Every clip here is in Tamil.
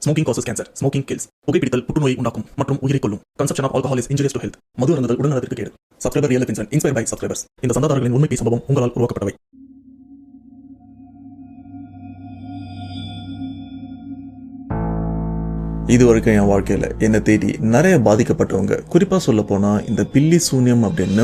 Smoking causes cancer. Smoking kills. புகைப்பிடித்தல் புற்றுநோயை உண்டாக்கும் மற்றும் உயிரை கொல்லும். Consumption of alcohol is injurious to health. மது அருந்துதல் உடல்நலத்திற்கு கேடு. Subscriber real life incident inspired by subscribers. இந்த சந்தாதாரர்களின் உண்மை சம்பவம் உங்களால் உருவாக்கப்பட்டவை. இது வரைக்கும் என் வாழ்க்கையில் என்னை தேடி நிறைய பாதிக்கப்பட்டவங்க, குறிப்பாக சொல்ல போனால் இந்த பில்லி சூன்யம் அப்படின்னு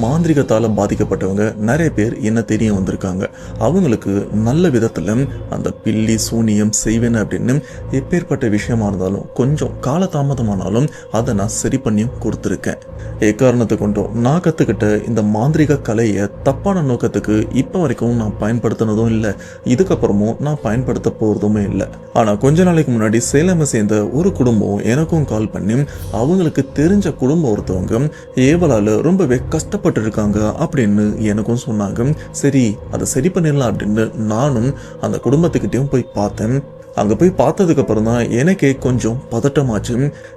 மாந்திரிகத்தால் பாதிக்கப்பட்டவங்க நிறைய பேர் என்ன தேடியும் வந்திருக்காங்க. அவங்களுக்கு நல்ல விதத்தில் அந்த பில்லி சூனியம் செய்வேன் அப்படின்னு எப்பேற்பட்ட விஷயமா இருந்தாலும் கொஞ்சம் காலதாமதமானாலும் அதை நான் சரி பண்ணியும் கொடுத்துருக்கேன். எக்காரணத்தை கொண்டும் நான் கற்றுக்கிட்ட இந்த மாந்திரிக கலையை தப்பான நோக்கத்துக்கு இப்போ வரைக்கும் நான் பயன்படுத்தினதும் இல்லை, இதுக்கப்புறமும் நான் பயன்படுத்த போகிறதுமே இல்லை. ஆனால் கொஞ்ச நாளைக்கு முன்னாடி சேலமை சேர்ந்த ஒரு குடும்பம் எனக்கும் கால் பண்ணி அவங்களுக்கு தெரிஞ்ச குடும்பம் ஒருத்தவங்க ஏவலால ரொம்பவே கஷ்டப்பட்டு இருக்காங்க அப்படின்னு எனக்கும் சொன்னாங்க. சரி, அதை சரி பண்ணிடலாம் அப்படின்னு நானும் அந்த குடும்பத்துக்கிட்டையும் போய் பார்த்தேன். அங்கே போய் பார்த்ததுக்கு அப்புறம் தான் எனக்கே கொஞ்சம் பதட்டமாச்சு.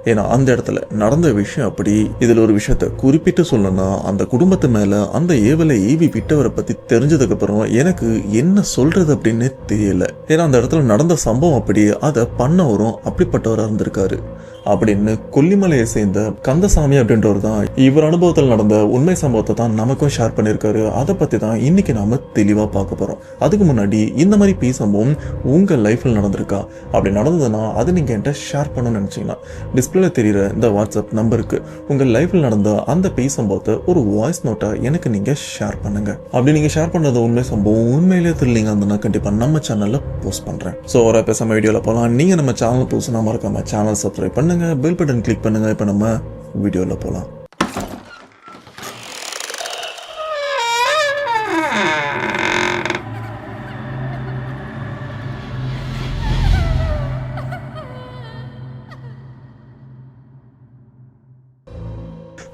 ஏன்னா அந்த இடத்துல நடந்த விஷயம் அப்படி. இதில் ஒரு விஷயத்த குறிப்பிட்டு சொல்லணும்னா, அந்த குடும்பத்து மேலே அந்த ஏவலை ஏவி விட்டவரை பற்றி தெரிஞ்சதுக்கு அப்புறம் எனக்கு என்ன சொல்றது அப்படின்னு தெரியல. ஏன்னா அந்த இடத்துல நடந்த சம்பவம் அப்படி, அதை பண்ணவரும் அப்படிப்பட்டவராக இருந்திருக்காரு அப்படின்னு கொல்லிமலையை சேர்ந்த கந்தசாமி அப்படின்றவர் தான் இவர் அனுபவத்தில் நடந்த உண்மை சம்பவத்தை தான் நமக்கும் ஷேர் பண்ணியிருக்காரு. அதை பற்றி தான் இன்னைக்கு நாம தெளிவாக பார்க்க போகிறோம். அதுக்கு முன்னாடி இந்த மாதிரி பீ சம்பவம் உங்கள் லைஃப்பில் நடந்திருக்கா? அப்படி நடந்ததுன்னா அது நீங்கள் என்கிட்ட ஷேர் பண்ணணும்னு நினச்சிங்கன்னா டிஸ்பிளேல தெரிகிற இந்த வாட்ஸ்அப் நம்பருக்கு உங்கள் லைஃப்பில் நடந்த அந்த பீ சம்பவத்தை ஒரு வாய்ஸ் நோட்டாக எனக்கு நீங்கள் ஷேர் பண்ணுங்க. அப்படி நீங்கள் ஷேர் பண்ணுறது உண்மை சம்பவம் உண்மையிலேயே த்ரில்லிங் இருந்ததுன்னா கண்டிப்பாக நம்ம சேனலில் போஸ்ட் பண்ணுறேன். ஸோ ஒரு பேசாம வீடியோவில் போகலாம். நீங்கள் நம்ம சேனல் புதுசுனா மறக்காம சேனல் சப்ஸ்கிரைப் பண்ணுங்க, பெல் பட்டன் கிளிக் பண்ணுங்க. இப்போ நம்ம வீடியோல போலாம்.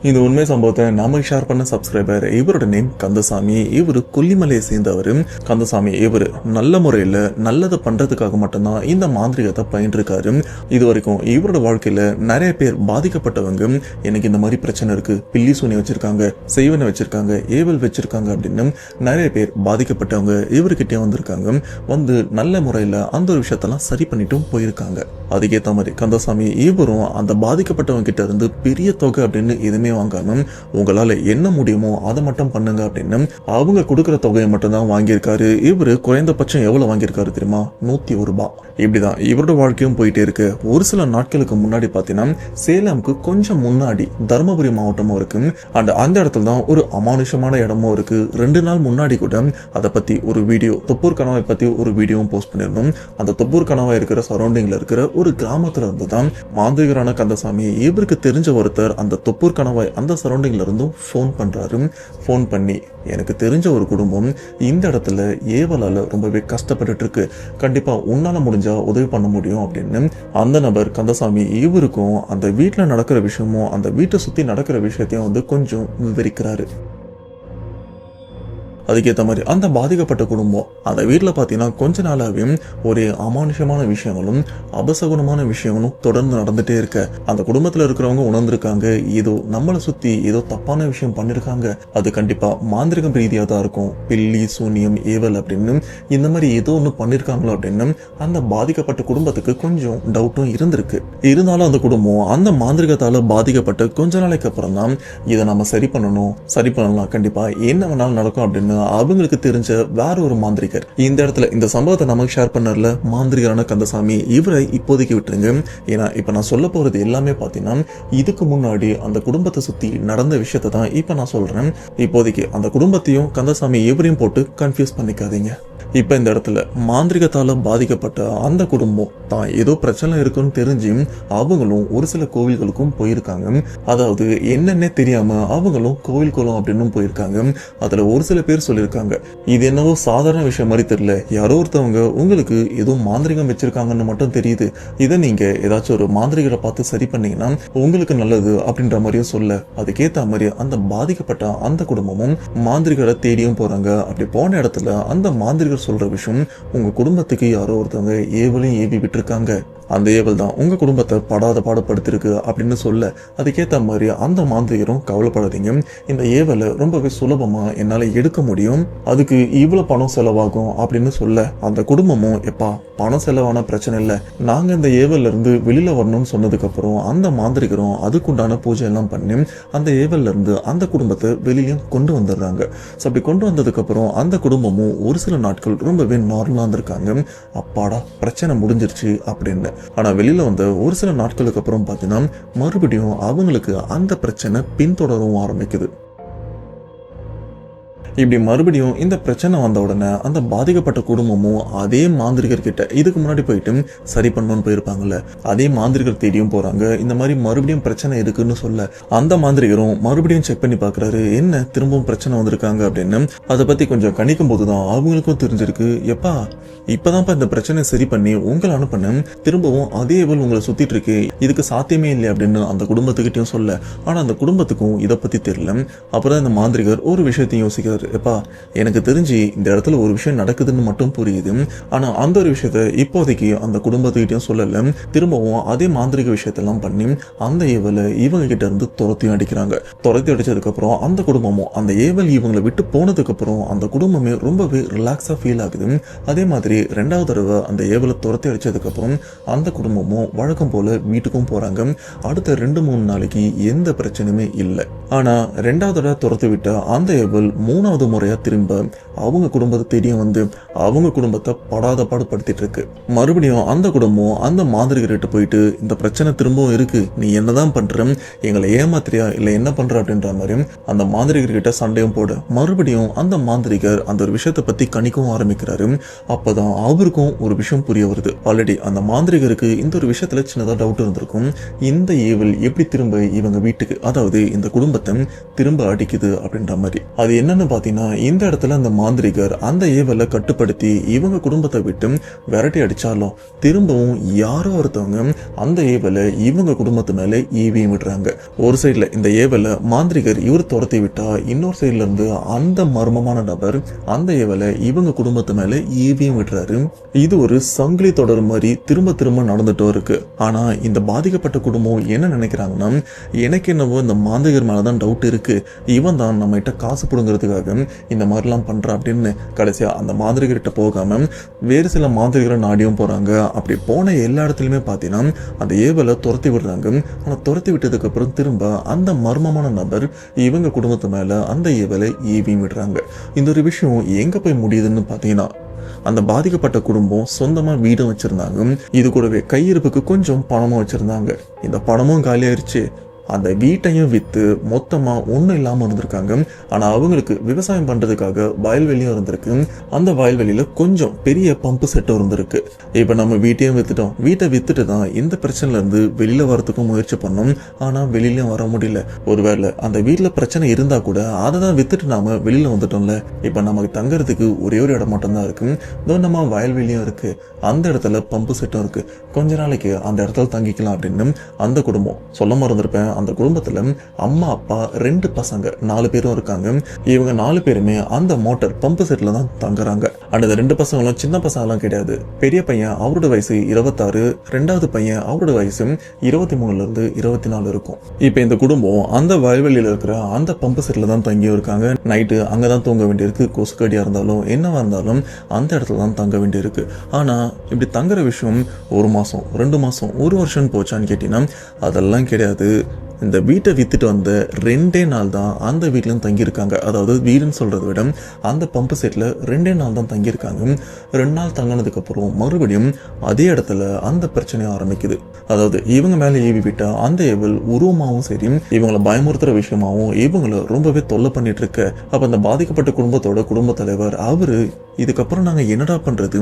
இந்த உண்மை சம்பவத்தை நாம ஷேர் பண்ண சப்ஸ்கிரைபர், இவரோட நேம் கந்தசாமி. இவர் கொல்லிமலையை சேர்ந்தவர். கந்தசாமி இவர் நல்ல முறையில் நல்லதை பண்றதுக்காக மட்டும்தான் இந்த மாந்திரிகத்தை பயின்றிருக்காரு. இது வரைக்கும் இவரோட வாழ்க்கையில நிறைய பேர் பாதிக்கப்பட்டவங்க எனக்கு இந்த மாதிரி பிரச்சனை இருக்கு, பில்லி சூனி வச்சிருக்காங்க, செய்வனை வச்சிருக்காங்க, ஏவல் வச்சிருக்காங்க அப்படின்னு நிறைய பேர் பாதிக்கப்பட்டவங்க இவர்கிட்டே வந்திருக்காங்க. வந்து நல்ல முறையில் அந்த ஒரு விஷயத்தெல்லாம் சரி பண்ணிட்டும் போயிருக்காங்க. அதுக்கேற்ற மாதிரி கந்தசாமி இவரும் அந்த பாதிக்கப்பட்டவங்க கிட்ட இருந்து பெரிய தொகை அப்படின்னு எதுவுமே வாங்காம உங்களால என்ன முடியுமோ அதை மட்டும் பண்ணுங்க அப்படின்னு அவங்க கொடுக்குற தொகையை மட்டும் தான் வாங்கியிருக்காரு. இவரு குறைந்தபட்சம் எவ்வளவு வாங்கியிருக்காரு தெரியுமா? 101 ரூபாய். இப்படிதான் இவரோட வாழ்க்கையும் போயிட்டே இருக்கு. ஒரு சில நாட்களுக்கு முன்னாடி பாத்தீங்கன்னா சேலமுக்கு கொஞ்சம் முன்னாடி தர்மபுரி மாவட்டமும் இருக்கு. அந்த இடத்துல தான் ஒரு அமானுஷமான இடமும் இருக்கு. 2 நாள் முன்னாடி கூட அதை பத்தி ஒரு வீடியோ, தொப்பூர் கணவாய் பத்தி ஒரு வீடியோவும் போஸ்ட் பண்ணிருந்தோம். அந்த தொப்பூர் கணவாய் இருக்கிற சரௌண்டிங்ல இருக்கிற ஒரு கிராமத்துல இருந்து தான் மாந்திரிகரான கந்தசாமி இவருக்கு தெரிஞ்ச ஒருத்தர் அந்த தொப்பூர் கணவாய் அந்த சரௌண்டிங்ல இருந்தும் போன் பண்றாரு. போன் பண்ணி எனக்கு தெரிஞ்ச ஒரு குடும்பம் இந்த இடத்துல ஏவலால ரொம்பவே கஷ்டப்பட்டு இருக்கு, கண்டிப்பா உன்னால முடிஞ்சா உதவி பண்ண முடியும் அப்படின்னு அந்த நபர் கந்தசாமி இவருக்கும் அந்த வீட்டுல நடக்கிற விஷயமும் அந்த வீட்டை சுத்தி நடக்கிற விஷயத்தையும் வந்து கொஞ்சம் விவரிக்கிறாரு. அதுக்கேற்ற மாதிரி அந்த பாதிக்கப்பட்ட குடும்பம் அந்த வீட்டில் பார்த்தீங்கன்னா கொஞ்ச நாளாவே ஒரு அமானுஷமான விஷயங்களும் அபசகுணமான விஷயங்களும் தொடர்ந்து நடந்துட்டே இருக்க அந்த குடும்பத்தில் இருக்கிறவங்க உணர்ந்திருக்காங்க, ஏதோ நம்மளை சுற்றி ஏதோ தப்பான விஷயம் பண்ணியிருக்காங்க, அது கண்டிப்பாக மாந்திரிகம் ரீதியாக தான் இருக்கும், பில்லி சூனியம் ஏவல் அப்படின்னு இந்த மாதிரி ஏதோ ஒன்று பண்ணியிருக்காங்களோ அப்படின்னு அந்த பாதிக்கப்பட்ட குடும்பத்துக்கு கொஞ்சம் டவுட்டும் இருந்திருக்கு. இருந்தாலும் அந்த குடும்பம் அந்த மாந்திரிகத்தால் பாதிக்கப்பட்ட கொஞ்ச நாளைக்கு அப்புறம் தான் இதை நம்ம சரி பண்ணலாம், கண்டிப்பாக என்ன வேணாலும் நடக்கும் அப்படின்னு அவங்களுக்கு தெரிஞ்ச வேற ஒரு மாந்திரிகர் இந்த இடத்துல இந்த சம்பவத்தை நமக்கு ஷேர் பண்ணல மாந்திரிகரான கந்தசாமி இவரை இப்போதைக்கு விட்டுருங்க. ஏன்னா இப்ப நான் சொல்ல போறது எல்லாமே பாத்தீங்கன்னா இதுக்கு முன்னாடி அந்த குடும்பத்தை சுத்தி நடந்த விஷயத்தை தான் இப்ப நான் சொல்றேன். இப்போதைக்கு அந்த குடும்பத்தையும் கந்தசாமி இவரையும் போட்டு கன்ஃபியூஸ் பண்ணிக்காதீங்க. இப்ப இந்த இடத்துல மாந்திரிகத்தால பாதிக்கப்பட்ட அந்த குடும்பம் தான் ஏதோ பிரச்சனை இருக்குன்னு தெரிஞ்சு அவங்களும் ஒரு சில கோவில்களுக்கும் போயிருக்காங்க. அதாவது என்னன்னே தெரியாம அவங்களும் கோவில் குளம் அப்படின்னு போயிருக்காங்க. அதுல ஒரு சில பேர் சொல்லியிருக்காங்க, இது என்னவோ சாதாரண விஷயம் மாதிரி தெரியல, யாரோ ஒருத்தவங்க உங்களுக்கு ஏதோ மாந்திரிகம் வச்சிருக்காங்கன்னு மட்டும் தெரியுது, இதை நீங்க ஏதாச்சும் ஒரு மாந்திரிகரை பார்த்து சரி பண்ணீங்கன்னா உங்களுக்கு நல்லது அப்படின்ற மாதிரியும் சொல்ல, அதுக்கேற்ற மாதிரி அந்த பாதிக்கப்பட்ட அந்த குடும்பமும் மாந்திரிகரை தேடியும் போறாங்க. அப்படி போன இடத்துல அந்த மாந்திரிகர் சொல்ற விஷயம், உங்க குடும்பத்துக்கு யாரோ ஒருத்தவங்க ஏவலையும் ஏவி விட்டுருக்காங்க, அந்த ஏவல் தான் உங்க குடும்பத்தை படாத பாடுபடுத்திருக்கு அப்படின்னு சொல்ல, அதுக்கேற்ற மாதிரி அந்த மாந்திரிகரும் கவலைப்படாதீங்க, இந்த ஏவலை ரொம்பவே சுலபமா என்னால எடுக்க முடியும், அதுக்கு இவ்வளவு பணம் செலவாகும் அப்படின்னு சொல்ல, அந்த குடும்பமும் எப்பா பணம் செலவான பிரச்சனை இல்லை, நாங்க இந்த ஏவல்ல இருந்து வெளியில வரணும்னு சொன்னதுக்கு அப்புறம் அந்த மாந்திரிகரும் அதுக்குண்டான பூஜை எல்லாம் பண்ணி அந்த ஏவல்ல இருந்து அந்த குடும்பத்தை வெளியிலும் கொண்டு வந்துடுறாங்க. ஸோ அப்படி கொண்டு வந்ததுக்கு அப்புறம் அந்த குடும்பமும் ஒரு சில நாட்கள் ரொம்பவே நார்மலா இருந்திருக்காங்க, அப்பாடா பிரச்சனை முடிஞ்சிருச்சு அப்படின்னு. ஆனா வெளியில வந்த ஒரு சில நாட்களுக்கு அப்புறம் பார்த்தீங்கன்னா மறுபடியும் அவங்களுக்கு அந்த பிரச்சனை பின்தொடரவும் ஆரம்பிக்குது. இப்படி மறுபடியும் இந்த பிரச்சனை வந்த உடனே அந்த பாதிக்கப்பட்ட குடும்பமும் அதே மாந்திரிகர் கிட்ட இதுக்கு முன்னாடி போயிட்டு சரி பண்ணணும்னு போயிருப்பாங்கல்ல, அதே மாந்திரிகர் தேடியும் போறாங்க. இந்த மாதிரி மறுபடியும் பிரச்சனை இருக்குன்னு சொல்ல, அந்த மாந்திரிகரும் மறுபடியும் செக் பண்ணி பாக்குறாரு, என்ன திரும்பவும் பிரச்சனை வந்திருக்காங்க அப்படின்னு. அதை பத்தி கொஞ்சம் கணிக்கும் போதுதான் அவங்களுக்கும் தெரிஞ்சிருக்கு, எப்பா இப்பதான்ப்பா இந்த பிரச்சனை சரி பண்ணி உங்களை அனுப்பின, திரும்பவும் அதே ஏவல் உங்களை சுத்திட்டு இருக்கு, இதுக்கு சாத்தியமே இல்லை அப்படின்னு அந்த குடும்பத்துக்கிட்டையும் சொல்ல, ஆனா அந்த குடும்பத்துக்கும் இதை பத்தி தெரியல. அப்புறம் இந்த மாந்திரிகர் ஒரு விஷயத்தையும் யோசிக்கிறாரு, எப்பா எனக்கு தெரிஞ்சு இந்த இடத்துல ஒரு விஷயம் நடக்குதுன்னு மட்டும் புரியுது, ஆனா அந்த ஒரு விஷயத்த இப்போதைக்கு அந்த குடும்பத்துக்கிட்டையும் சொல்லல, திரும்பவும் அதே மாந்திரிக விஷயத்தெல்லாம் பண்ணி அந்த ஏவலை இவங்க கிட்ட இருந்து துரத்தியும் அடிக்கிறாங்க. துரத்தி அடிச்சதுக்கு அப்புறம் அந்த குடும்பமும் அந்த ஏவல் இவங்களை விட்டு போனதுக்கு அப்புறம் அந்த குடும்பமே ரொம்பவே ரிலாக்ஸா ஃபீல் ஆகுது. அதே மாதிரி ரெண்டாவது தடவை அந்த ஏவலை துரத்தி அடிச்சதுக்கு அப்புறம் அந்த குடும்பமும் வழக்கம் போல வீட்டுக்கும் போறாங்க. அடுத்த 2-3 நாளைக்கு எந்த பிரச்சனையுமே இல்லை. ஆனா ரெண்டாவது தடவை துரத்தி விட்ட அந்த ஏவல் 3வது முறையா திரும்ப அவங்க குடும்பத்தை தேடியும் வந்து அவங்க குடும்பத்தை படாத பாடுபடுத்திட்டு இருக்கு. மறுபடியும் அந்த குடும்பம் அந்த மாந்திரிகர்கிட்ட போயிட்டு, இந்த பிரச்சனை திரும்பவும் இருக்கு, நீ என்னதான் பண்ற, எங்களை ஏமாத்திரியா இல்ல என்ன பண்ற அப்படின்ற மாதிரி அந்த மாந்திரிகர்கிட்ட சண்டையும் போட, மறுபடியும் அந்த மாந்திரிகர் அந்த ஒரு விஷயத்தை பத்தி கணிக்கவும் ஆரம்பிக்கிறாரு. அப்பதான் அவருக்கும் ஒரு விஷயம் புரிய வருது. ஆல்ரெடி அந்த மாந்திரிகருக்கு இந்த ஒரு விஷயத்துல சின்னதா டவுட் இருந்திருக்கும், இந்த ஏவல் எப்படி திரும்ப இவங்க வீட்டுக்கு, அதாவது இந்த குடும்பத்தை திரும்ப அடிக்குது அப்படின்ற மாதிரி. அது என்னன்னு பாத்தீங்கன்னா, இந்த இடத்துல அந்த மாந்திரிகர் அந்த ஏவலை கட்டுப்படுத்தி இவங்க குடும்பத்தை விட்டு விரட்டி அடிச்சாலும் திரும்பவும் யாரோ ஒருத்தவங்க அந்த ஏவலை இவங்க குடும்பத்து மேல ஈவியும் விடுறாங்க. ஒரு சைட்ல இந்த ஏவலை மாந்திரிகர் இவர் துரத்தி விட்டா, இன்னொரு சைட்ல இருந்து அந்த மர்மமான நபர் அந்த ஏவலை இவங்க குடும்பத்து மேல ஈவியும் விடுறாரு. இது ஒரு சங்கிலி தொடர் மாதிரி திரும்ப திரும்ப நடந்துட்டோ இருக்கு. ஆனா இந்த பாதிக்கப்பட்ட குடும்பம் என்ன நினைக்கிறாங்கன்னா, எனக்கு என்னவோ இந்த மாந்திரிகர் மேலதான் டவுட் இருக்கு, இவன் தான் நம்ம கிட்ட காசு புடுங்கிறதுக்காக இந்த மாதிரிலாம் பண்றா அப்படின்னு கடைசியா அந்த மாந்திரிகர்கிட்ட போகாம வேறு சில மாந்திரிகரை நாடியும் போறாங்க. அப்படி போன எல்லா இடத்துலயுமே பாத்தீங்கன்னா அந்த ஏவலை துரத்தி விடுறாங்க. ஆனா துரத்தி விட்டதுக்கு அப்புறம் திரும்ப அந்த மர்மமான நபர் இவங்க குடும்பத்து மேல அந்த ஏவலை ஈவியும் விடுறாங்க. இந்த ஒரு விஷயம் எங்க போய் முடியுதுன்னு பாத்தீங்கன்னா, அந்த பாதிக்கப்பட்ட குடும்பம் சொந்தமா வீடும் வச்சிருந்தாங்க, இது கூடவே கையிருப்புக்கு கொஞ்சம் பணமும் வச்சிருந்தாங்க. இந்த பணமும் காலியாயிருச்சு, அந்த வீட்டையும் வித்து மொத்தமா ஒன்றும் இல்லாமல் இருந்திருக்காங்க. ஆனால் அவங்களுக்கு விவசாயம் பண்றதுக்காக வயல்வெளியும் இருந்திருக்கு. அந்த வயல்வெளியில கொஞ்சம் பெரிய பம்பு செட்டும் இருந்திருக்கு. இப்போ நம்ம வீட்டையும் வித்துட்டோம், வீட்டை வித்துட்டு தான் இந்த பிரச்சனைல இருந்து வெளியில வரதுக்கும் முயற்சி பண்ணோம். ஆனா வெளியிலயும் வர முடியல. ஒருவேளை அந்த வீட்டுல பிரச்சனை இருந்தா கூட அதை தான் வித்துட்டு நாம வெளியில வந்துட்டோம்ல, இப்போ நமக்கு தங்கறதுக்கு ஒரே ஒரு இடம் மட்டும்தான் இருக்கு. இதோ நம்ம வயல்வெளியும் இருக்கு, அந்த இடத்துல பம்பு செட்டும் இருக்கு, கொஞ்ச நாளைக்கு அந்த இடத்துல தங்கிக்கலாம் அப்படின்னு அந்த குடும்பம். சொல்ல மறந்துருப்பேன், அந்த குடும்பத்துல அம்மா அப்பா 2 பசங்க 4 பேரும் இருக்காங்க. இவங்க 4 பேருமே அந்த மோட்டார் பம்பு செட்ல தான் தங்குறாங்க. அந்த 2 பசங்களும் சின்ன பசங்கலாம் கிடையாது. பெரிய பையன் அவரோட வயசு 26, ரெண்டாவது பையன் அவரோட வயசு 23ல இருந்து 24 இருக்கும். இப்ப இந்த குடும்பம் அந்த வயல்வெளியில இருக்கிற அந்த பம்பு செட்ல தான் தங்கி இருக்காங்க. நைட்டு அங்கதான் தூங்க வேண்டியிருக்கு. கொசுக்கடியா இருந்தாலும் என்னவா இருந்தாலும் அந்த இடத்துல தான் தங்க வேண்டியிருக்கு. ஆனா இப்படி தங்குற விஷயம் 1 மாசம் 2 மாசம் 1 வருஷம் போச்சான்னு கேட்டீங்கன்னா அதெல்லாம் கிடையாது. இந்த வீட்டை வித்துட்டு வந்த 2 நாள் தான் அந்த வீட்லயும் தங்கியிருக்காங்க. அதாவது வீடுன்னு சொல்றதை விட அந்த பம்பு செட்ல 2 நாள் தான் தங்கியிருக்காங்க. 2 நாள் தங்கினதுக்கு அப்புறம் மறுபடியும் அதே இடத்துல அந்த பிரச்சனை ஆரம்பிக்குது. அதாவது இவங்க மேல ஏவி விட்டா அந்த ஏவல் உருவமாவும் சரி, இவங்களை பயமுறுத்துற விஷயமாவும் இவங்களை ரொம்பவே தொல்லை பண்ணிட்டு இருக்கு. அப்ப அந்த பாதிக்கப்பட்ட குடும்பத்தோட குடும்ப தலைவர் அவரு, இதுக்கப்புறம் நாங்க என்னடா பண்றது,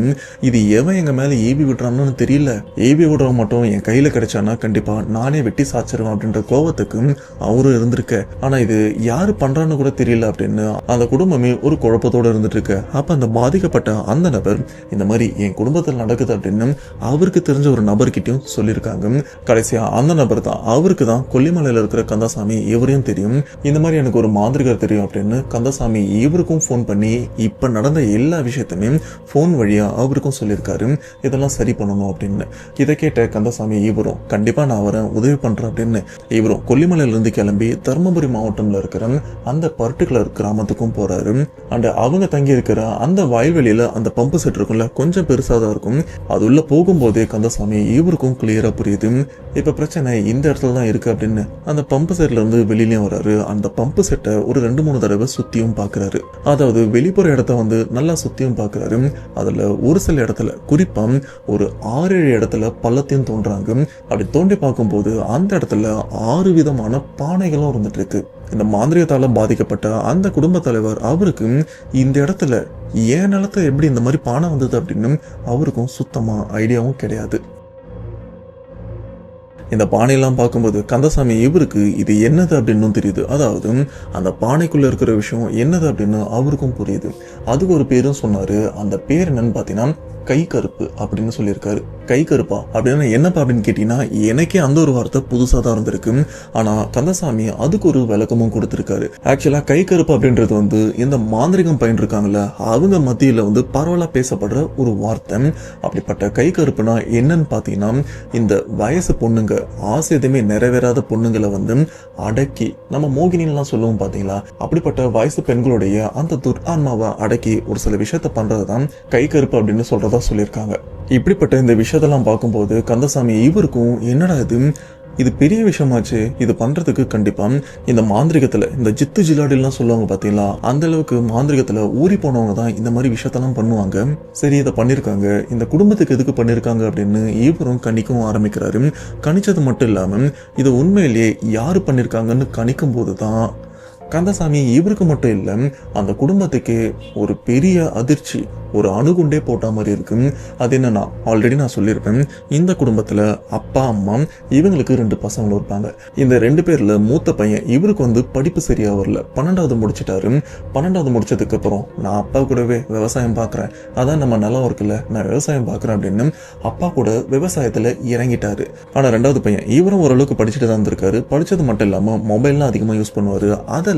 இது எவன் எங்க மேல ஏவி விடுறான்னு தெரியல, ஏவி விடுறவன் மட்டும் என் கையில கிடைச்சானா கண்டிப்பா நானே வெட்டி சாச்சிருவேன் அப்படின்ற கோவம் கோவத்துக்கு அவரும் இருந்திருக்க. ஆனா இது யாரு பண்றான்னு கூட தெரியல அப்படின்னு அந்த குடும்பமே ஒரு குழப்பத்தோட இருந்துட்டு இருக்க. அப்ப அந்த பாதிக்கப்பட்ட அந்த நபர் இந்த மாதிரி என் குடும்பத்தில் நடக்குது அப்படின்னு அவருக்கு தெரிஞ்ச ஒரு நபர்கிட்டயும் சொல்லியிருக்காங்க. கடைசியா அந்த நபர் தான், அவருக்கு தான் கொல்லிமலையில இருக்கிற கந்தசாமி இவரையும் தெரியும். இந்த மாதிரி எனக்கு ஒரு மாந்திரிகர் தெரியும் அப்படின்னு கந்தசாமி இவருக்கும் போன் பண்ணி இப்ப நடந்த எல்லா விஷயத்தையுமே போன் வழியா அவருக்கும் சொல்லியிருக்காரு, இதெல்லாம் சரி பண்ணணும் அப்படின்னு. இதை கேட்ட கந்தசாமி இவரும் கண்டிப்பா நான் வரேன், உதவி பண்றேன் அப்படின்னு இவரும் கொல்லிமலையில இருந்து கிளம்பி தருமபுரி மாவட்டம்ல இருக்கிற அந்த பர்டிகுலர் கிராமத்துக்கும் போறாரு. அண்ட் அவங்க தங்கி இருக்கிற அந்த வயல்வெளியில அந்த பம்பு செட் இருக்கும்ல, கொஞ்சம் பெருசா தான் இருக்கும். அது உள்ள போகும்போதே கந்தசாமி இவருக்கும் கிளியரா புரியுது, இப்ப பிரச்சனை இந்த இடத்துல தான் இருக்கு அப்படின்னு. அந்த பம்பு செட்ல இருந்து வெளியிலயும் வராரு. அந்த பம்பு செட்டை ஒரு 2-3 தடவை சுத்தியும் பாக்குறாரு. அதாவது வெளிப்புற இடத்த வந்து நல்லா சுத்தியும் பாக்குறாரு. அதுல ஒரு சில இடத்துல, குறிப்பா ஒரு 6-7 இடத்துல பள்ளத்தையும் தோன்றாங்க. அப்படி தோண்டி பார்க்கும்போது அந்த இடத்துல 6 விதமான பானைகளும் இருந்துட்டு இருக்கு. இந்த மாந்திரிகத்தால பாதிக்கப்பட்ட அந்த குடும்ப தலைவர் அவருக்கு இந்த இடத்துல ஏன் நிலத்தை எப்படி இந்த மாதிரி பானை வந்தது அப்படின்னு அவருக்கும் சுத்தமா ஐடியாவும் கிடையாது. இந்த பானையெல்லாம் பார்க்கும்போது கந்தசாமி இவருக்கு இது என்னது அப்படின்னு தெரியுது. அதாவது அந்த பானைக்குள்ள இருக்கிற விஷயம் என்னது அப்படின்னு அவருக்கும் புரியுது. அதுக்கு ஒரு பேரும் சொன்னாரு. அந்த பேர் என்னன்னு பாத்தீங்கன்னா கை கருப்பு அப்படின்னு சொல்லியிருக்காரு. கை கருப்பா அப்படின்னா என்னப்பா அப்படின்னு கேட்டீங்கன்னா எனக்கே அந்த ஒரு வார்த்தை புதுசா தான் இருந்திருக்கு. ஆனா கந்தசாமி அதுக்கு ஒரு விளக்கமும் கொடுத்திருக்காரு. ஆக்சுவலா கை கருப்பு அப்படின்றது வந்து இந்த மாந்திரிகம் பயின்று இருக்காங்கல்ல, அவங்க மத்தியில வந்து பரவலா பேசப்படுற ஒரு வார்த்தை. அப்படிப்பட்ட கை கருப்புனா என்னன்னு பாத்தீங்கன்னா இந்த வயசு பொண்ணுங்க, ஆசை எதுவுமே நிறைவேறாத பொண்ணுங்களை வந்து அடக்கி, நம்ம மோகினிலாம் சொல்லுவோம் பாத்தீங்களா, அப்படிப்பட்ட வயசு பெண்களுடைய அந்த துர்ஆன்மாவை அடக்கி ஒரு சில விஷயத்த பண்றதுதான் கை கருப்பு அப்படின்னு சொல்றதா சொல்லியிருக்காங்க. இப்படிப்பட்ட இந்த விஷயத்தெல்லாம் பார்க்கும்போது கந்தசாமி இவருக்கும் என்னடா இது பெரிய விஷயமாச்சு, இது பண்றதுக்கு கண்டிப்பா இந்த மாந்திரிகத்துல இந்த ஜித்து ஜிலாடிலாம் சொல்லுவாங்க பாத்தீங்களா, அந்த அளவுக்கு மாந்திரிகத்துல ஊறி போனவங்க தான் இந்த மாதிரி விஷயத்தெல்லாம் பண்ணுவாங்க. சரி, இதை பண்ணிருக்காங்க, இந்த குடும்பத்துக்கு எதுக்கு பண்ணிருக்காங்க அப்படின்னு இவரும் கணிக்கவும் ஆரம்பிக்கிறாரு. கணிச்சது மட்டும் இல்லாம இது உண்மையிலேயே யாரு பண்ணிருக்காங்கன்னு கணிக்கும் போதுதான் கந்தசாமி இவருக்கு மட்டும் இல்ல அந்த குடும்பத்துக்கே ஒரு பெரிய அதிர்ச்சி, ஒரு அணுகுண்டே போட்ட மாதிரி இருக்கு. அது என்னன்னா, ஆல்ரெடி நான் சொல்லியிருப்பேன், இந்த குடும்பத்துல அப்பா அம்மா இவங்களுக்கு 2 பசங்களும் இருப்பாங்க. இந்த 2 பேர்ல மூத்த பையன் இவருக்கு வந்து படிப்பு சரியா வரல, 12வது முடிச்சிட்டாரு. 12வது முடிச்சதுக்கு அப்புறம் நான் அப்பா கூடவே விவசாயம் பாக்குறேன், அதான் நம்ம நிலம் இருக்குல்ல, நான் விவசாயம் பாக்குறேன் அப்படின்னு அப்பா கூட விவசாயத்துல இறங்கிட்டாரு. ஆனா 2வது பையன் இவரும் ஓரளவுக்கு படிச்சுட்டு தான் இருந்திருக்காரு. படிச்சது மட்டும் இல்லாம மொபைல்லாம் அதிகமா யூஸ் பண்ணுவாரு. அதில்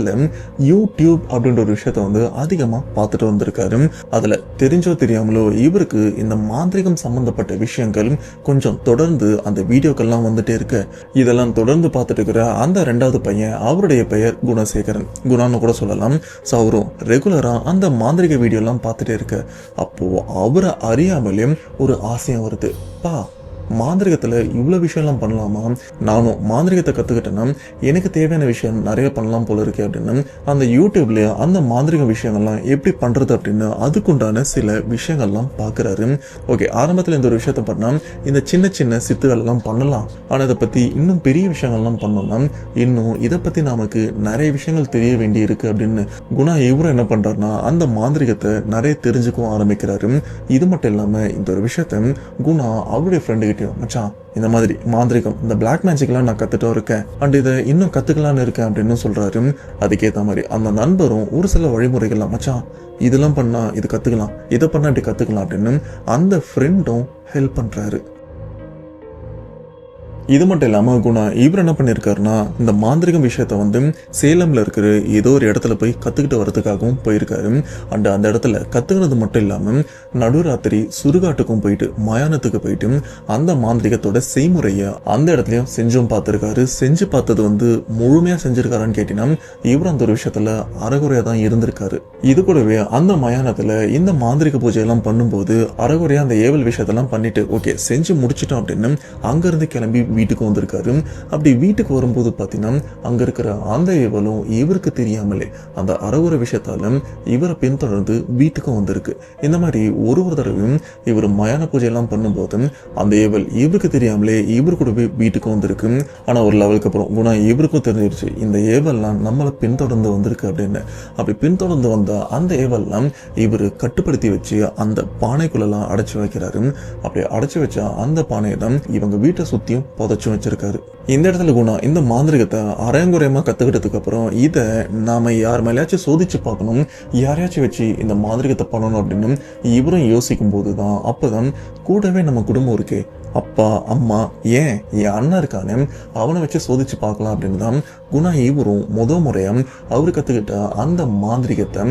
யூடியூப் அப்படின்ற ஒரு விஷயத்த வந்து அதிகமா பார்த்துட்டு வந்திருக்காரு. அதுல தெரிஞ்சோ தெரியாமலோ இவருக்கு இந்த மாந்திரிகம் சம்பந்தப்பட்ட விஷயங்கள் கொஞ்சம் தொடர்ந்து அந்த வீடியோக்கெல்லாம் வந்துட்டே இருக்கு. இதெல்லாம் தொடர்ந்து பார்த்துட்டு இருக்கிற அந்த 2வது பையன், அவருடைய பெயர் குணசேகரன், குணான்னு கூட சொல்லலாம். ஸோ அவரும் ரெகுலரா அந்த மாந்திரிக வீடியோ எல்லாம் பார்த்துட்டே இருக்கு. அப்போ அவரை அறியாமலே ஒரு ஆசையம் வருது, பா மாந்திரிகத்துல இவ்வளவு விஷயம்லாம் பண்ணலாமா, நானும் மாந்திரிகத்தை கத்துக்கிட்டேன்னா எனக்கு தேவையான விஷயம் நிறைய பண்ணலாம் போல இருக்கு அப்படின்னு அந்த யூடியூப்ல அந்த மாந்திரிக விஷயங்கள்லாம் எப்படி பண்றது அப்படின்னு அதுக்குண்டான சில விஷயங்கள்லாம் பாக்குறாரு. ஓகே, ஆரம்பத்துல இந்த ஒரு விஷயத்த பண்ணா இந்த சின்ன சின்ன சித்துகள் எல்லாம் பண்ணலாம், ஆனா இதை பத்தி இன்னும் பெரிய விஷயங்கள்லாம் பண்ணோம்னா இன்னும் இதை பத்தி நமக்கு நிறைய விஷயங்கள் தெரிய வேண்டி இருக்கு அப்படின்னு குணா இவரும் என்ன பண்றாருன்னா அந்த மாந்திரிகத்தை நிறைய தெரிஞ்சுக்கவும் ஆரம்பிக்கிறாரு. இது மட்டும் இல்லாம இந்த ஒரு விஷயத்த குணா அவருடைய ஃப்ரெண்டு மச்சான், இந்த மாதிரி மாந்திரிகம், இந்த பிளாக் மேஜிக்லாம் நான் கத்துட்டும் இருக்கேன் அண்ட் இதை இன்னும் கத்துக்கலான்னு இருக்கேன் அப்படின்னு சொல்றாரு. அதுக்கேற்ற மாதிரி அந்த நண்பரும் ஒரு சில வழிமுறைகள்லாம், மச்சான் இதெல்லாம் பண்ணா இது கத்துக்கலாம், இதை பண்ணா இப்படி கத்துக்கலாம் அப்படின்னு அந்த ஃப்ரெண்டும் ஹெல்ப் பண்றாரு. இது மட்டும் இல்லாம குணா இவர் என்ன பண்ணிருக்காருன்னா இந்த மாந்திரிகம் விஷயத்த வந்து சேலம்ல இருக்கிற ஏதோ ஒரு இடத்துல போய் கத்துக்கிட்டு வரதுக்காகவும் போயிருக்காரு. அண்ட் அந்த இடத்துல கத்துக்கிறது மட்டும் இல்லாம நடுராத்திரி சுடுகாட்டுக்கும் போயிட்டு மயானத்துக்கு போயிட்டு அந்த மாந்திரிகத்தோட செய்முறைய அந்த இடத்துலயும் செஞ்சும் பார்த்திருக்காரு. செஞ்சு பார்த்தது வந்து முழுமையா செஞ்சிருக்காருன்னு கேட்டீங்கன்னா இவர் அந்த ஒரு விஷயத்துல அறகுறையா தான் இருந்திருக்காரு. இது கூடவே அந்த மயானத்துல இந்த மாந்திரிக பூஜை எல்லாம் பண்ணும்போது அறகுறையா அந்த ஏவல் விஷயத்தெல்லாம் பண்ணிட்டு ஓகே செஞ்சு முடிச்சிட்டோம் அப்படின்னு அங்க இருந்து கிளம்பி வீட்டுக்கு வந்திருக்காரு. அப்படி வீட்டுக்கு வரும்போது பாத்தீங்கன்னா அங்க இருக்கிற அந்த ஏவலும் இவருக்கு தெரியாமலே அந்த அறகுறை விஷயத்தால இவரை பின்தொடர்ந்து வீட்டுக்கும் வந்திருக்கு. இந்த மாதிரி ஒரு தடவையும் இவர் மயான பூஜை எல்லாம் பண்ணும்போது அந்த ஏவல் இவருக்கு தெரியாமலே இவரு கூடவே வீட்டுக்கு வந்திருக்கு. ஆனா ஒரு லெவலுக்கு அப்புறம் குணா இவருக்கும் தெரிஞ்சிருச்சு இந்த ஏவல்லாம் நம்மளை பின்தொடர்ந்து வந்திருக்கு அப்படின்னு. அப்படி பின்தொடர்ந்து வந்த அந்த ஏவல்லாம் இவரு கட்டுப்படுத்தி வச்சு அந்த பானைக்குள்ளெல்லாம் அடைச்சு வைக்கிறாரு. அப்படி அடைச்சு வச்ச அந்த பானையை தான் இவங்க வீட்டை சுத்தியும் புதைச்சும் வச்சிருக்காரு. இந்த இடத்துல குணா இந்த மாந்திரிகத்தை அரையங்குறையமா கத்துக்கிட்டதுக்கு அப்புறம் இதை நாம யார் மேலேயாச்சும் சோதிச்சு பார்க்கணும், யாரையாச்சும் வச்சு இந்த மாந்திரிகத்தை பண்ணணும் அப்படின்னு இவரும் யோசிக்கும் போதுதான் அப்பதான் கூடவே நம்ம குடும்பம் இருக்கே, அப்பா அம்மா ஏன் என் அண்ணன் இருக்கானே அவனை வச்சு சோதிச்சு பார்க்கலாம் அப்படின்னு தான் குணா இவரும் முறையா அவரு கத்துக்கிட்ட அந்த மாந்திரிகத்தை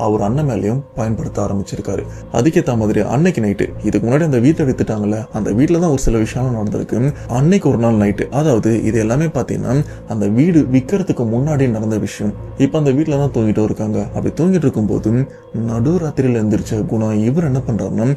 அவர் அண்ணன் மேலேயும் பயன்படுத்த ஆரம்பிச்சிருக்காரு. அதுக்கேற்ற மாதிரி அன்னைக்கு நைட்டு, இதுக்கு முன்னாடி அந்த வீட்டை வித்துட்டாங்கல்ல, அந்த வீட்டில் தான் ஒரு சில விஷயம் நடந்திருக்கு. அன்னைக்கு ஒரு நாள் நைட்டு, அதாவது இது எல்லாமே பார்த்தீங்கன்னா அந்த வீடு விற்கிறதுக்கு முன்னாடி நடந்த விஷயம். இப்போ அந்த வீட்டில் தான் தூங்கிட்டு இருக்காங்க. அப்படி தூங்கிட்டு இருக்கும்போது நடுராத்திரியில் எழுந்திரிச்ச குணா இவர் என்ன பண்றாருன்னா,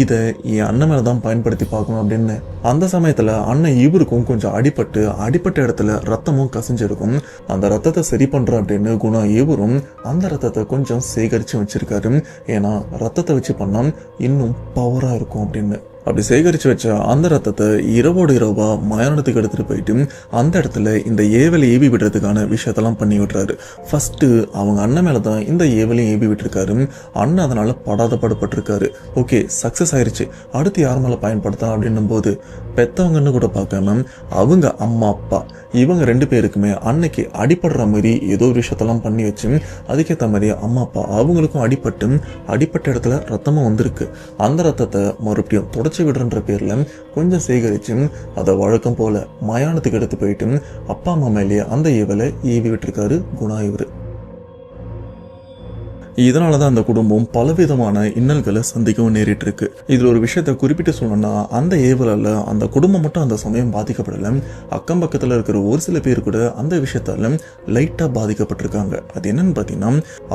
இதை என் அண்ணன் மேலே தான் பயன்படுத்தி பார்க்கணும் அப்படின்னு. அந்த சமயத்துல அண்ணன் இவருக்கும் கொஞ்சம் அடிப்பட்ட இடத்துல ரத்தமும் கசிஞ்சிருக்கும். அந்த ரத்தத்தை சரி பண்ற அப்படின்னு குணா இவரும் அந்த ரத்தத்தை கொஞ்சம் சேகரிச்சு வச்சிருக்காரு. ஏன்னா ரத்தத்தை வச்சு பண்ணா இன்னும் பவரா இருக்கும் அப்படின்னு. அப்படி சேகரிச்சு வச்ச அந்த ரத்தத்தை இரவோடு இரவா மயானத்துக்கு எடுத்துட்டு போயிட்டு அந்த இடத்துல இந்த ஏவலை ஏவி விடுறதுக்கான விஷயத்தெல்லாம் பண்ணி விட்டுறாரு. ஃபர்ஸ்ட் அவங்க அண்ணன் மேலதான் இந்த ஏவலையும் ஏவி விட்டுருக்காரு. அண்ணன் அதனால படாதப்பட்டிருக்காரு. ஓகே, சக்சஸ் ஆயிருச்சு. அடுத்து யார் மேல பயன்படுத்தலாம் அப்படின்னும் போது பெத்தவங்கன்னு கூட பார்க்காம அவங்க அம்மா அப்பா இவங்க 2 பேருக்குமே அன்னைக்கு அடிபடுற மாதிரி ஏதோ ஒரு விஷயத்தெல்லாம் பண்ணி வச்சு அதுக்கேற்ற மாதிரி அம்மா அப்பா அவங்களுக்கும் அடிப்பட்ட இடத்துல ரத்தமும் வந்திருக்கு. அந்த ரத்தத்தை மறுபடியும் தொடச்சி விடுறன்ற பேர்ல கொஞ்சம் சேகரிச்சு அதை வழக்கம் போல மயானத்துக்கு எடுத்து போயிட்டு அப்பா அம்மா மேலேயே அந்த ஏவலை ஏவி விட்டுருக்காரு குணா இவரு. இதனாலதான் அந்த குடும்பம் பலவிதமான இன்னல்களை சந்திக்கவும் நேரிட்டு இருக்கு. இதுல ஒரு விஷயத்த குறிப்பிட்டு சொல்லணும்னா, அந்த ஏவலால அந்த குடும்பம் மட்டும் அந்த சமயம் பாதிக்கப்படல, அக்கம் பக்கத்துல இருக்கிற ஒரு சில பேர் கூட அந்த விஷயத்தால லைட்டா பாதிக்கப்பட்டிருக்காங்க. அது என்னன்னு பாத்தீங்கன்னா,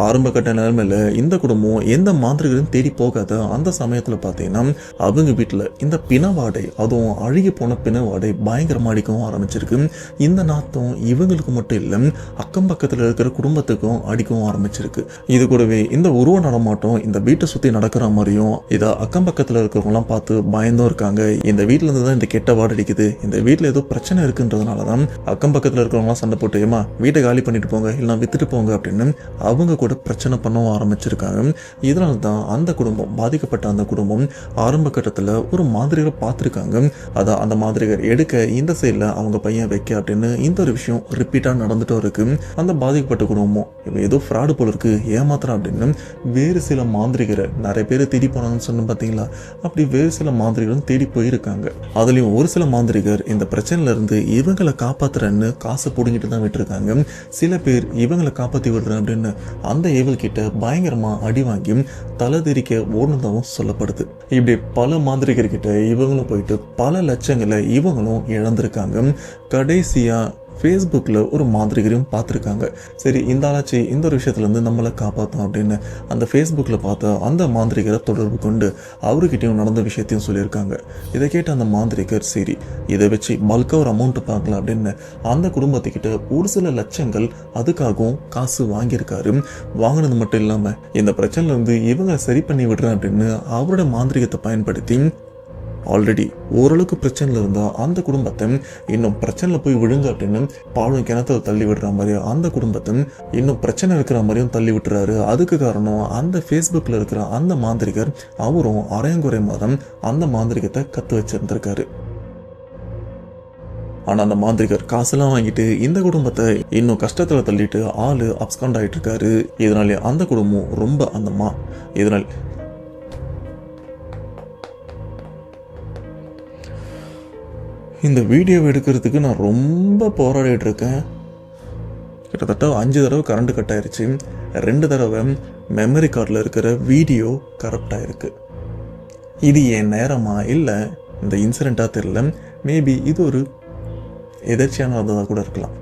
ஆரம்ப கட்ட நிலைமையில இந்த குடும்பம் எந்த மாந்திரிகளையும் தேடி போகாத அந்த சமயத்துல பாத்தீங்கன்னா அவங்க வீட்டுல இந்த பிணவாடை, அதுவும் அழுகி போன பிணவாடை பயங்கரமா அடிக்கவும் ஆரம்பிச்சிருக்கு. இந்த நாத்தம் இவங்களுக்கு மட்டும் இல்ல, அக்கம் பக்கத்துல இருக்கிற குடும்பத்துக்கும் அடிக்கவும் ஆரம்பிச்சிருக்கு. இது கூடவே இந்த உருவ நடமாட்டம் இந்த வீட்டை சுத்தி நடக்கிற மாதிரியும் இதை அக்கம் பக்கத்துல இருக்கிறவங்க எல்லாம் பார்த்து பயந்தும் இருக்காங்க. இந்த வீட்டுல இருந்து தான் இந்த கெட்ட வாடை அடிக்குது, இந்த வீட்டுல ஏதோ பிரச்சனை இருக்குன்றதுனாலதான் அக்கம் பக்கத்துல இருக்கிறவங்க எல்லாம் சண்டை போட்டு, ஏமா வீட்டை காலி பண்ணிட்டு போங்க, இல்லைன்னா வித்துட்டு போங்க அப்படின்னு அவங்க கூட பிரச்சனை பண்ணவும் ஆரம்பிச்சிருக்காங்க. இதனால்தான் அந்த குடும்பம், பாதிக்கப்பட்ட அந்த குடும்பம் ஆரம்ப கட்டத்துல ஒரு மாதிரியை பார்த்திருக்காங்க. அதான் அந்த மாதிரிகள் எடுக்க இந்த சைட்ல அவங்க பையன் வைக்க அப்படின்னு இந்த ஒரு விஷயம் ரிப்பீட்டா நடந்துட்டும் இருக்கு. அந்த பாதிக்கப்பட்ட குடும்பம் இவன் ஏதோ ஃப்ராடு போல இருக்கு, ஏமாத்திரம் அப்படின்னு வேறு சில மாந்திரிகரை நிறைய பேர் தேடி போனாங்கன்னு சொன்ன பார்த்தீங்களா, அப்படி வேறு சில மாந்திரிகளும் தேடி போயிருக்காங்க. அதுலயும் ஒரு சில மாந்திரிகர் இந்த பிரச்சனையில இருந்து இவங்களை காப்பாத்துறேன்னு காசை பிடுங்கிட்டு தான் விட்டுருக்காங்க. சில பேர் இவங்களை காப்பாத்தி விடுறேன் அப்படின்னு அந்த ஏவல் கிட்ட பயங்கரமா அடி வாங்கி தலை தெரிக்க ஓடுனதாகவும் சொல்லப்படுது. இப்படி பல மாந்திரிகர்கிட்ட இவங்களும் போயிட்டு பல லட்சங்களை இவங்களும் இழந்திருக்காங்க. கடைசியா ஃபேஸ்புக்கில் ஒரு மாந்திரிகரையும் பார்த்துருக்காங்க. சரி, இந்த ஆளாச்சு இந்த ஒரு விஷயத்துலேருந்து நம்மளை காப்பாற்றோம் அப்படின்னு அந்த ஃபேஸ்புக்கில் பார்த்து அந்த மாந்திரிகரை தொடர்பு கொண்டு அவர்கிட்டையும் நடந்த விஷயத்தையும் சொல்லியிருக்காங்க. இதை கேட்ட அந்த மாந்திரிகர், சரி இதை வச்சு பல்காக ஒரு அமௌண்ட் பார்க்கலாம் அப்படின்னு அந்த குடும்பத்துக்கிட்ட ஒரு சில லட்சங்கள் அதுக்காகவும் காசு வாங்கியிருக்காரு. வாங்கினது மட்டும் இல்லாமல் இந்த பிரச்சனையிலேருந்து இவங்க சரி பண்ணி விடுறேன் அப்படின்னு அவரோட மாந்திரிகத்தை பயன்படுத்தி ஆல்ரெடி ஓரளவுக்கு பிரச்சனையில் இருந்தால் அந்த குடும்பத்தை இன்னும் பிரச்சனையில் போய் விழுங்க அப்படின்னு பாலும் கிணத்துல தள்ளி விடுற மாதிரி அந்த குடும்பத்தை இன்னும் பிரச்சனை இருக்கிற மாதிரியும் தள்ளி விட்டுறாரு. அதுக்கு காரணம் அந்த ஃபேஸ்புக்கில் இருக்கிற அந்த மாந்திரிகர் அவரும் அரையங்குறையமாக தான் அந்த மாந்திரிகத்தை கற்று வச்சிருந்திருக்காரு. ஆனால் அந்த மாந்திரிகர் காசெல்லாம் வாங்கிட்டு இந்த குடும்பத்தை இன்னும் கஷ்டத்தில் தள்ளிட்டு ஆளு அப்ஸ்காண்ட் ஆகிட்டு இருக்காரு. இதனாலே அந்த குடும்பம் ரொம்ப இதனால் இந்த வீடியோவை எடுக்கிறதுக்கு நான் ரொம்ப போராடிட்டு இருக்கேன். கிட்டத்தட்ட 5 தடவை கரண்ட் கட் ஆயிருச்சு. 2 தடவை மெமரி கார்டில் இருக்கிற வீடியோ கரப்ட் ஆயிருக்கு. இது என் நேரமா இல்லை இந்த இன்சிடெண்ட்டாக தெரியல. மேபி இது ஒரு எதர்ச்சியானதாக கூட இருக்கலாம்.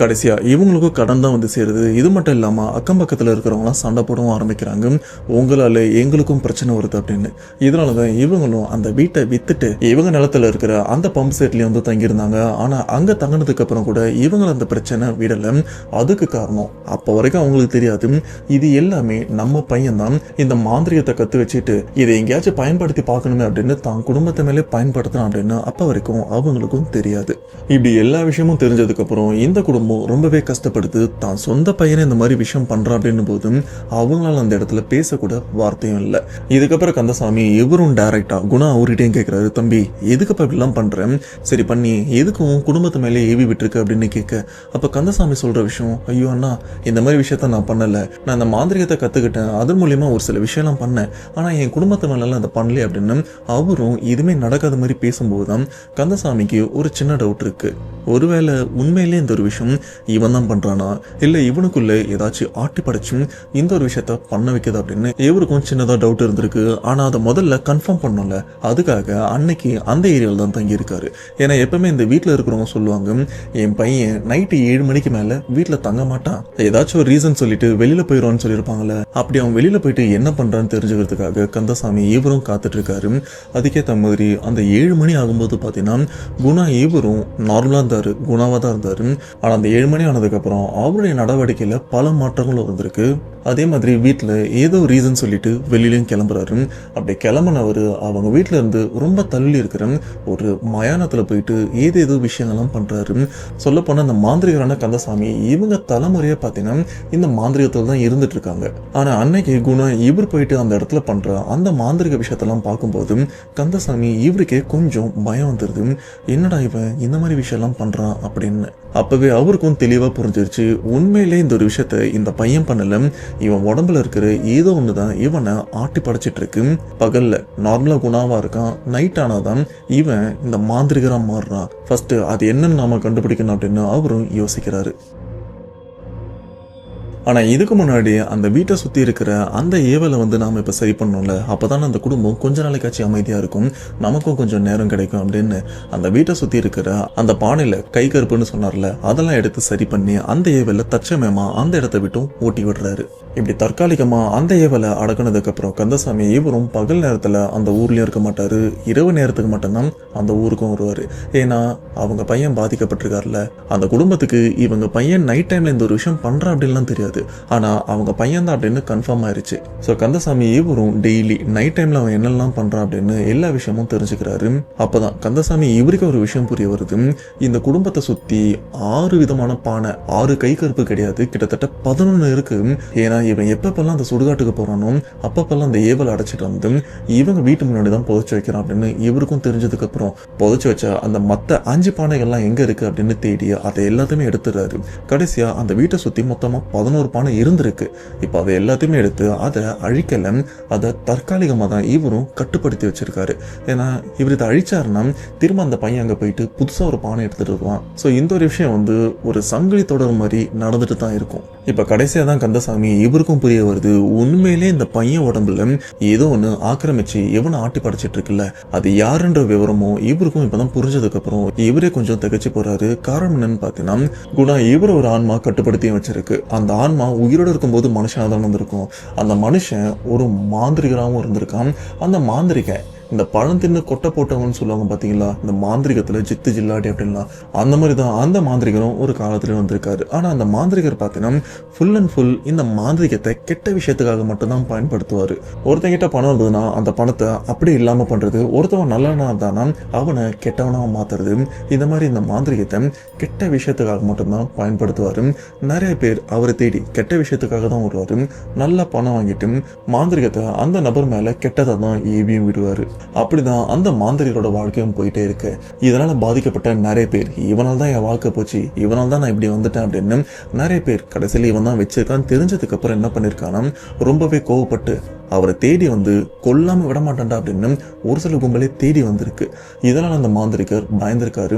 கடைசியா இவங்களுக்கும் கடன் தான் வந்து சேருது. இது மட்டும் இல்லாம அக்கம் பக்கத்துல இருக்கிறவங்களாம் சண்டை போடவும் ஆரம்பிக்கிறாங்க, உங்களால எங்களுக்கும் பிரச்சனை வருது அப்படின்னு. இதனாலதான் இவங்களும் அந்த வீட்டை வித்துட்டு இவங்க நிலத்துல இருக்கிற அந்த பம்ப் செட்லயும் வந்து தங்கியிருந்தாங்க. ஆனா அங்க தங்கினதுக்கு அப்புறம் கூட இவங்க அந்த பிரச்சனை விடல. அதுக்கு காரணம் அப்ப வரைக்கும் அவங்களுக்கு தெரியாது, இது எல்லாமே நம்ம பையன் தான் இந்த மாந்திரிகத்தை கத்து வச்சுட்டு இதை எங்கேயாச்சும் பயன்படுத்தி பார்க்கணுமே அப்படின்னு தான் குடும்பத்தை மேலே பயன்படுத்தலாம் அப்படின்னு அப்ப வரைக்கும் அவங்களுக்கும் தெரியாது. இப்படி எல்லா விஷயமும் தெரிஞ்சதுக்கு அப்புறம் இந்த குடும்பம் குடும்பம் ரொம்பவே கஷ்டப்படுது. தான் சொந்த பையனை இந்த மாதிரி விஷயம் பண்றான் அப்படின்னு போதும் அவங்களால அந்த இடத்துல பேசக்கூட வார்த்தையும் இல்லை. இதுக்கப்புறம் கந்தசாமி இவரும் டைரக்டா குணா அவர்கிட்டையும் கேட்கிறாரு, தம்பி எதுக்குப்பா இப்படிலாம் பண்றேன், சரி பண்ணி எதுக்கும் குடும்பத்து மேலே ஏவி விட்டுருக்கு அப்படின்னு கேட்க, அப்ப கந்தசாமி சொல்ற விஷயம், ஐயோ அண்ணா இந்த மாதிரி விஷயத்த நான் பண்ணல, நான் இந்த மாந்திரிகத்தை கத்துக்கிட்டேன், அதன் மூலியமா ஒரு சில விஷயம்லாம் பண்ணேன், ஆனா என் குடும்பத்து மேலாம் அதை பண்ணல அப்படின்னு அவரும் எதுவுமே நடக்காத மாதிரி பேசும்போதுதான் கந்தசாமிக்கு ஒரு சின்ன டவுட் இருக்கு. ஒருவேளை உண்மையிலே இந்த ஒரு விஷயம் இவன் தான் பண்றானா, இல்ல இவனுக்குள்ள ஏதாச்சும் ஆட்டி படைச்சும் இந்த ஒரு விஷயத்த பண்ண வைக்குது அப்படின்னு இவருக்கும் சின்னதா டவுட் இருந்திருக்கு. ஆனா அதை முதல்ல கன்ஃபார்ம் பண்ணல, அதுக்காக அன்னைக்கு அந்த ஏரியாவில் தான் தங்கி இருக்காரு. ஏன்னா எப்பவுமே இந்த வீட்டில் இருக்கிறவங்க சொல்லுவாங்க, என் பையன் நைட்டு 7 மணிக்கு மேல வீட்டுல தங்க மாட்டான், ஏதாச்சும் ஒரு ரீசன் சொல்லிட்டு வெளியில போயிடுவான்னு சொல்லியிருப்பாங்கல்ல. அப்படி அவன் வெளியில போயிட்டு என்ன பண்றான்னு தெரிஞ்சுக்கிறதுக்காக கந்தசாமி இவரும் காத்துட்டு இருக்காரு. அதுக்கேற்ற மாதிரி அந்த 7 மணி ஆகும்போது பாத்தீங்கன்னா குணா இவரும் நார்மலா இருந்தாரு, குணாவா தான் இருந்தாரு. ஆனா அந்த 7 மணி ஆனதுக்கு அப்புறம் அவருடைய நடவடிக்கையில பல மாற்றங்களும் இருந்திருக்கு. அதே மாதிரி வீட்டில் ஏதோ ரீசன் சொல்லிட்டு வெளியிலையும் கிளம்புறாரு. அப்படி கிளம்புனவர் அவங்க வீட்டில இருந்து ரொம்ப தள்ளி இருக்கிற ஒரு மயானத்தில் போயிட்டு ஏதேதோ விஷயங்கள்லாம் பண்றாரு. சொல்ல போனா அந்த மாந்திரிகரான கந்தசாமி இவங்க தலைமுறையா பார்த்தீங்கன்னா இந்த மாந்திரிகத்தில் தான் இருந்துட்டு இருக்காங்க. ஆனா அன்னைக்கு குணா இவர் போயிட்டு அந்த இடத்துல பண்ற அந்த மாந்திரிக விஷயத்தெல்லாம் பார்க்கும்போது கந்தசாமி இவருக்கே கொஞ்சம் பயம் வந்துருது. என்னடா இவன் இந்த மாதிரி விஷயம்லாம் பண்றான் அப்படின்னு. அப்பவே அவருக்கும் தெளிவா புரிஞ்சிருச்சு, உண்மையிலே இந்த ஒரு விஷயத்த இந்த பையன் பண்ணல, இவன் உடம்புல இருக்கிற ஏதோ ஒண்ணுதான் இவனை ஆட்டி படைச்சிட்டு இருக்கு. பகல்ல நார்மலா குணாவா இருக்கான், நைட் ஆனாதான் இவன் இந்த மாந்திரிகரா மாறுறான். ஃபர்ஸ்ட் அது என்னன்னு நாம கண்டுபிடிக்கணும் அப்படின்னு அவரும் யோசிக்கிறாரு. ஆனா இதுக்கு முன்னாடி அந்த வீட்டை சுத்தி இருக்கிற அந்த ஏவலை நாம இப்ப சரி பண்ணோம்ல, அப்பதான் அந்த குடும்பம் கொஞ்ச நாளைக்காச்சும் அமைதியா இருக்கும், நமக்கும் கொஞ்சம் நேரம் கிடைக்கும் அப்படின்னு அந்த வீட்டை சுத்தி இருக்கிற அந்த பானையில கை கருப்புன்னு சொன்னார்ல, அதெல்லாம் எடுத்து சரி பண்ணி அந்த ஏவலை தற்சமயமா அந்த இடத்தை விட்டும் ஓட்டி விடுறாரு. இப்படி தற்காலிகமா அந்த ஏவலை அடக்குனதுக்கு அப்புறம் கந்தசாமி இவரும் பகல் நேரத்துல அந்த ஊர்லயும் இருக்க மாட்டாரு, இரவு நேரத்துக்கு மட்டும்தான் அந்த ஊருக்கும் வருவாரு. ஏன்னா அவங்க பையன் பாதிக்கப்பட்டிருக்காருல, அந்த குடும்பத்துக்கு இவங்க பையன் நைட் டைம்ல இந்த ஒரு விஷயம் பண்றான் அப்படின்லாம் தெரியாது, ஆனா அவங்க பையன் தான் அப்படின்னு கன்ஃபார்ம் ஆயிருச்சு. ஸோ கந்தசாமி இவரும் டெய்லி நைட் டைம்ல அவன் என்னெல்லாம் பண்றான் அப்படின்னு எல்லா விஷயமும் தெரிஞ்சுக்கிறாரு. அப்பதான் கந்தசாமி இவருக்கு ஒரு விஷயம் புரிய வருது, இந்த குடும்பத்தை சுத்தி 6 விதமான பானை, 6 கை கருப்பு கிடையாது, கிட்டத்தட்ட 11 இருக்கு. ஏன்னா இவன் எப்பப்பெல்லாம் அந்த சுடுகாட்டுக்கு போறானோ அப்பப்பெல்லாம் அந்த ஏவல் அடைச்சிட்டு வந்து இவங்க வீட்டு முன்னாடி தான் புதைச்சு வைக்கிறான் அப்படின்னு இவருக்கும் தெரிஞ்சதுக்கு அப்புறம் புதைச்சு வச்ச அந்த மத்த 5 பானைகள்லாம் எங்க இருக்கு அப்படின்னு தேடி அதை எல்லாத்தையுமே எடுத்துறாரு. கடைசியா அந்த வீட்டை சுத்தி மொத்தமா 11 பானை இருந்திருக்கு. இப்ப அதை எல்லாத்தையுமே எடுத்து அதை அழிக்கல, அதை தற்காலிகமா தான் இவரும் கட்டுப்படுத்தி வச்சிருக்காரு. ஏன்னா இவர் இதை அழிச்சாருன்னா திரும்ப அந்த பையன் அங்க போயிட்டு புதுசா ஒரு பானை எடுத்துட்டு வருவான். ஸோ இந்த ஒரு விஷயம் ஒரு சங்கிலி தொடர் மாதிரி நடந்துட்டு தான் இருக்கும். இப்ப கடைசியா தான் கந்தசாமி இவருக்கும் புரிய வருது, உண்மையிலே இந்த பையன் உடம்புல ஏதோ ஒண்ணு ஆக்கிரமிச்சு எவனை ஆட்டி படைச்சிட்டு இருக்குல்ல, அது யாருன்ற விவரமும் இவருக்கும் இப்பதான் புரிஞ்சதுக்கு அப்புறம் இவரே கொஞ்சம் திகச்சு போறாரு. காரணம் என்னன்னு பாத்தீங்கன்னா குணா இவர ஒரு ஆன்மா கட்டுப்படுத்தியும் வச்சிருக்கு. அந்த ஆன்மா உயிரோடு இருக்கும்போது மனுஷனா தான் வந்திருக்கும். அந்த மனுஷன் ஒரு மாந்திரிகராகவும் இருந்திருக்கான். அந்த மாந்திரிகன் இந்த பழம் தின்னு கொட்டை போட்டவங்கன்னு சொல்லுவாங்க பாத்தீங்களா, இந்த மாந்திரிகத்துல ஜித்து ஜில்லாடி அப்படின்லாம், அந்த மாதிரி தான் அந்த மாந்திரிகரும் ஒரு காலத்துல வந்திருக்காரு. ஆனா அந்த மாந்திரிகர் பாத்தீங்கன்னா ஃபுல் அண்ட் ஃபுல் இந்த மாந்திரிகத்தை கெட்ட விஷயத்துக்காக மட்டும்தான் பயன்படுத்துவாரு. ஒருத்தங்கிட்ட பணம் இருந்ததுன்னா அந்த பணத்தை அப்படி இல்லாம பண்றது, ஒருத்தவன் நல்லவனா இருந்தானா அவனை கெட்டவனா மாத்துறது, இந்த மாதிரி இந்த மாந்திரிகத்தை கெட்ட விஷயத்துக்காக மட்டும்தான் பயன்படுத்துவாரு. நிறைய பேர் அவரை தேடி கெட்ட விஷயத்துக்காக தான் வருவாரு. நல்லா பணம் வாங்கிட்டு மாந்திரிகத்தை அந்த நபர் மேல கெட்டதை தான் ஏவியும் விடுவாரு. அப்படிதான் அந்த மாந்திரிகரோட வாழ்க்கையும் போயிட்டே இருக்கு. இதனால பாதிக்கப்பட்ட நிறைய பேர், இவனால் தான் என் வாழ்க்கை போச்சு, இவனால் தான் நான் இப்படி வந்துட்டேன் அப்படின்னு நிறைய பேர் கடைசியில் இவன் தான் வச்சிருக்கான்னு தெரிஞ்சதுக்கு அப்புறம் என்ன பண்ணிருக்கானா ரொம்பவே கோவப்பட்டு அவரை தேடி கொல்லாம விட மாட்டான்டா அப்படின்னு ஒரு சில கும்பலே தேடி வந்திருக்கு. இதனால அந்த மாந்திரிகர் பயந்திருக்காரு.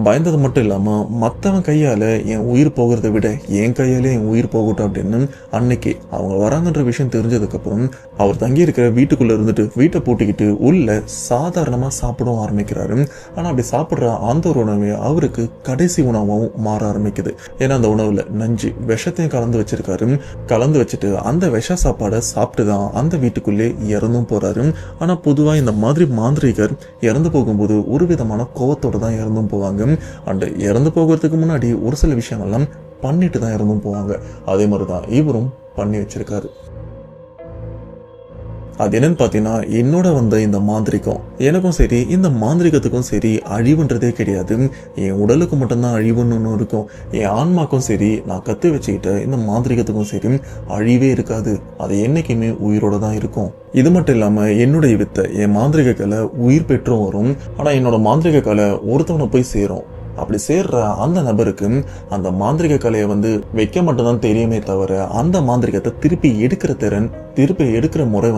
பயந்தது மட்டும் இல்லாம மத்தவன் கையால என் உயிர் போகிறத விட என் கையாலே என் உயிர் போகட்டும் அப்படின்னு அன்னைக்கு அவங்க வராங்கன்ற விஷயம் தெரிஞ்சதுக்கு அப்புறம் அவர் தங்கி இருக்கிற வீட்டுக்குள்ள இருந்துட்டு வீட்டை பூட்டிக்கிட்டு உள்ள சாதாரணமா சாப்பிடவும் ஆரம்பிக்கிறாரு. ஆனா அப்படி சாப்பிடுற அந்த ஒரு உணவே அவருக்கு கடைசி உணவாகவும் மாற ஆரம்பிக்குது. ஏன்னா அந்த உணவுல நஞ்சு விஷத்தையும் கலந்து வச்சிருக்காரு. கலந்து வச்சுட்டு அந்த விஷ சாப்பாடை சாப்பிட்டுதான் அந்த வீட்டுக்குள்ளே இறந்தும் போறாரு. ஆனா பொதுவா இந்த மாதிரி மாந்திரிகர் இறந்து போகும்போது ஒரு விதமான கோவத்தோட தான் இறந்தும் போவாங்க. அண்ட் இறந்து போகிறதுக்கு முன்னாடி ஒரு சில விஷயங்கள்லாம் பண்ணிட்டு தான் இறந்தும் போவாங்க. அதே மாதிரிதான் இவரும் பண்ணி வச்சிருக்காரு. அது என்னன்னு பார்த்தீங்கன்னா, என்னோட வந்த இந்த மாந்திரிகம் எனக்கும் சரி இந்த மாந்திரிகத்துக்கும் சரி அழிவுன்றதே கிடையாது. என் உடலுக்கு மட்டும்தான் அழிவுன்னு ஒன்று இருக்கும். என் ஆன்மாக்கும் சரி நான் கற்று வச்சுக்கிட்ட இந்த மாந்திரிகத்துக்கும் சரி அழிவே இருக்காது. அது என்னைக்குமே உயிரோட தான் இருக்கும். இது மட்டும் இல்லாமல் என்னுடைய வித்தை என் மாந்திரிக கலை உயிர் பெற்றும் வரும். ஆனால் என்னோட மாந்திரிக கலை ஒருத்தவனை போய் சேரும். அப்படி சேர்ற அந்த நபருக்கு அந்த மாந்திரிக கலையை வைக்க மட்டும்தான் தெரியுமே தவிர அந்த மாந்திரிகத்தை திருப்பி எடுக்கிற திறன், திருப்பி எடுக்கிற முறை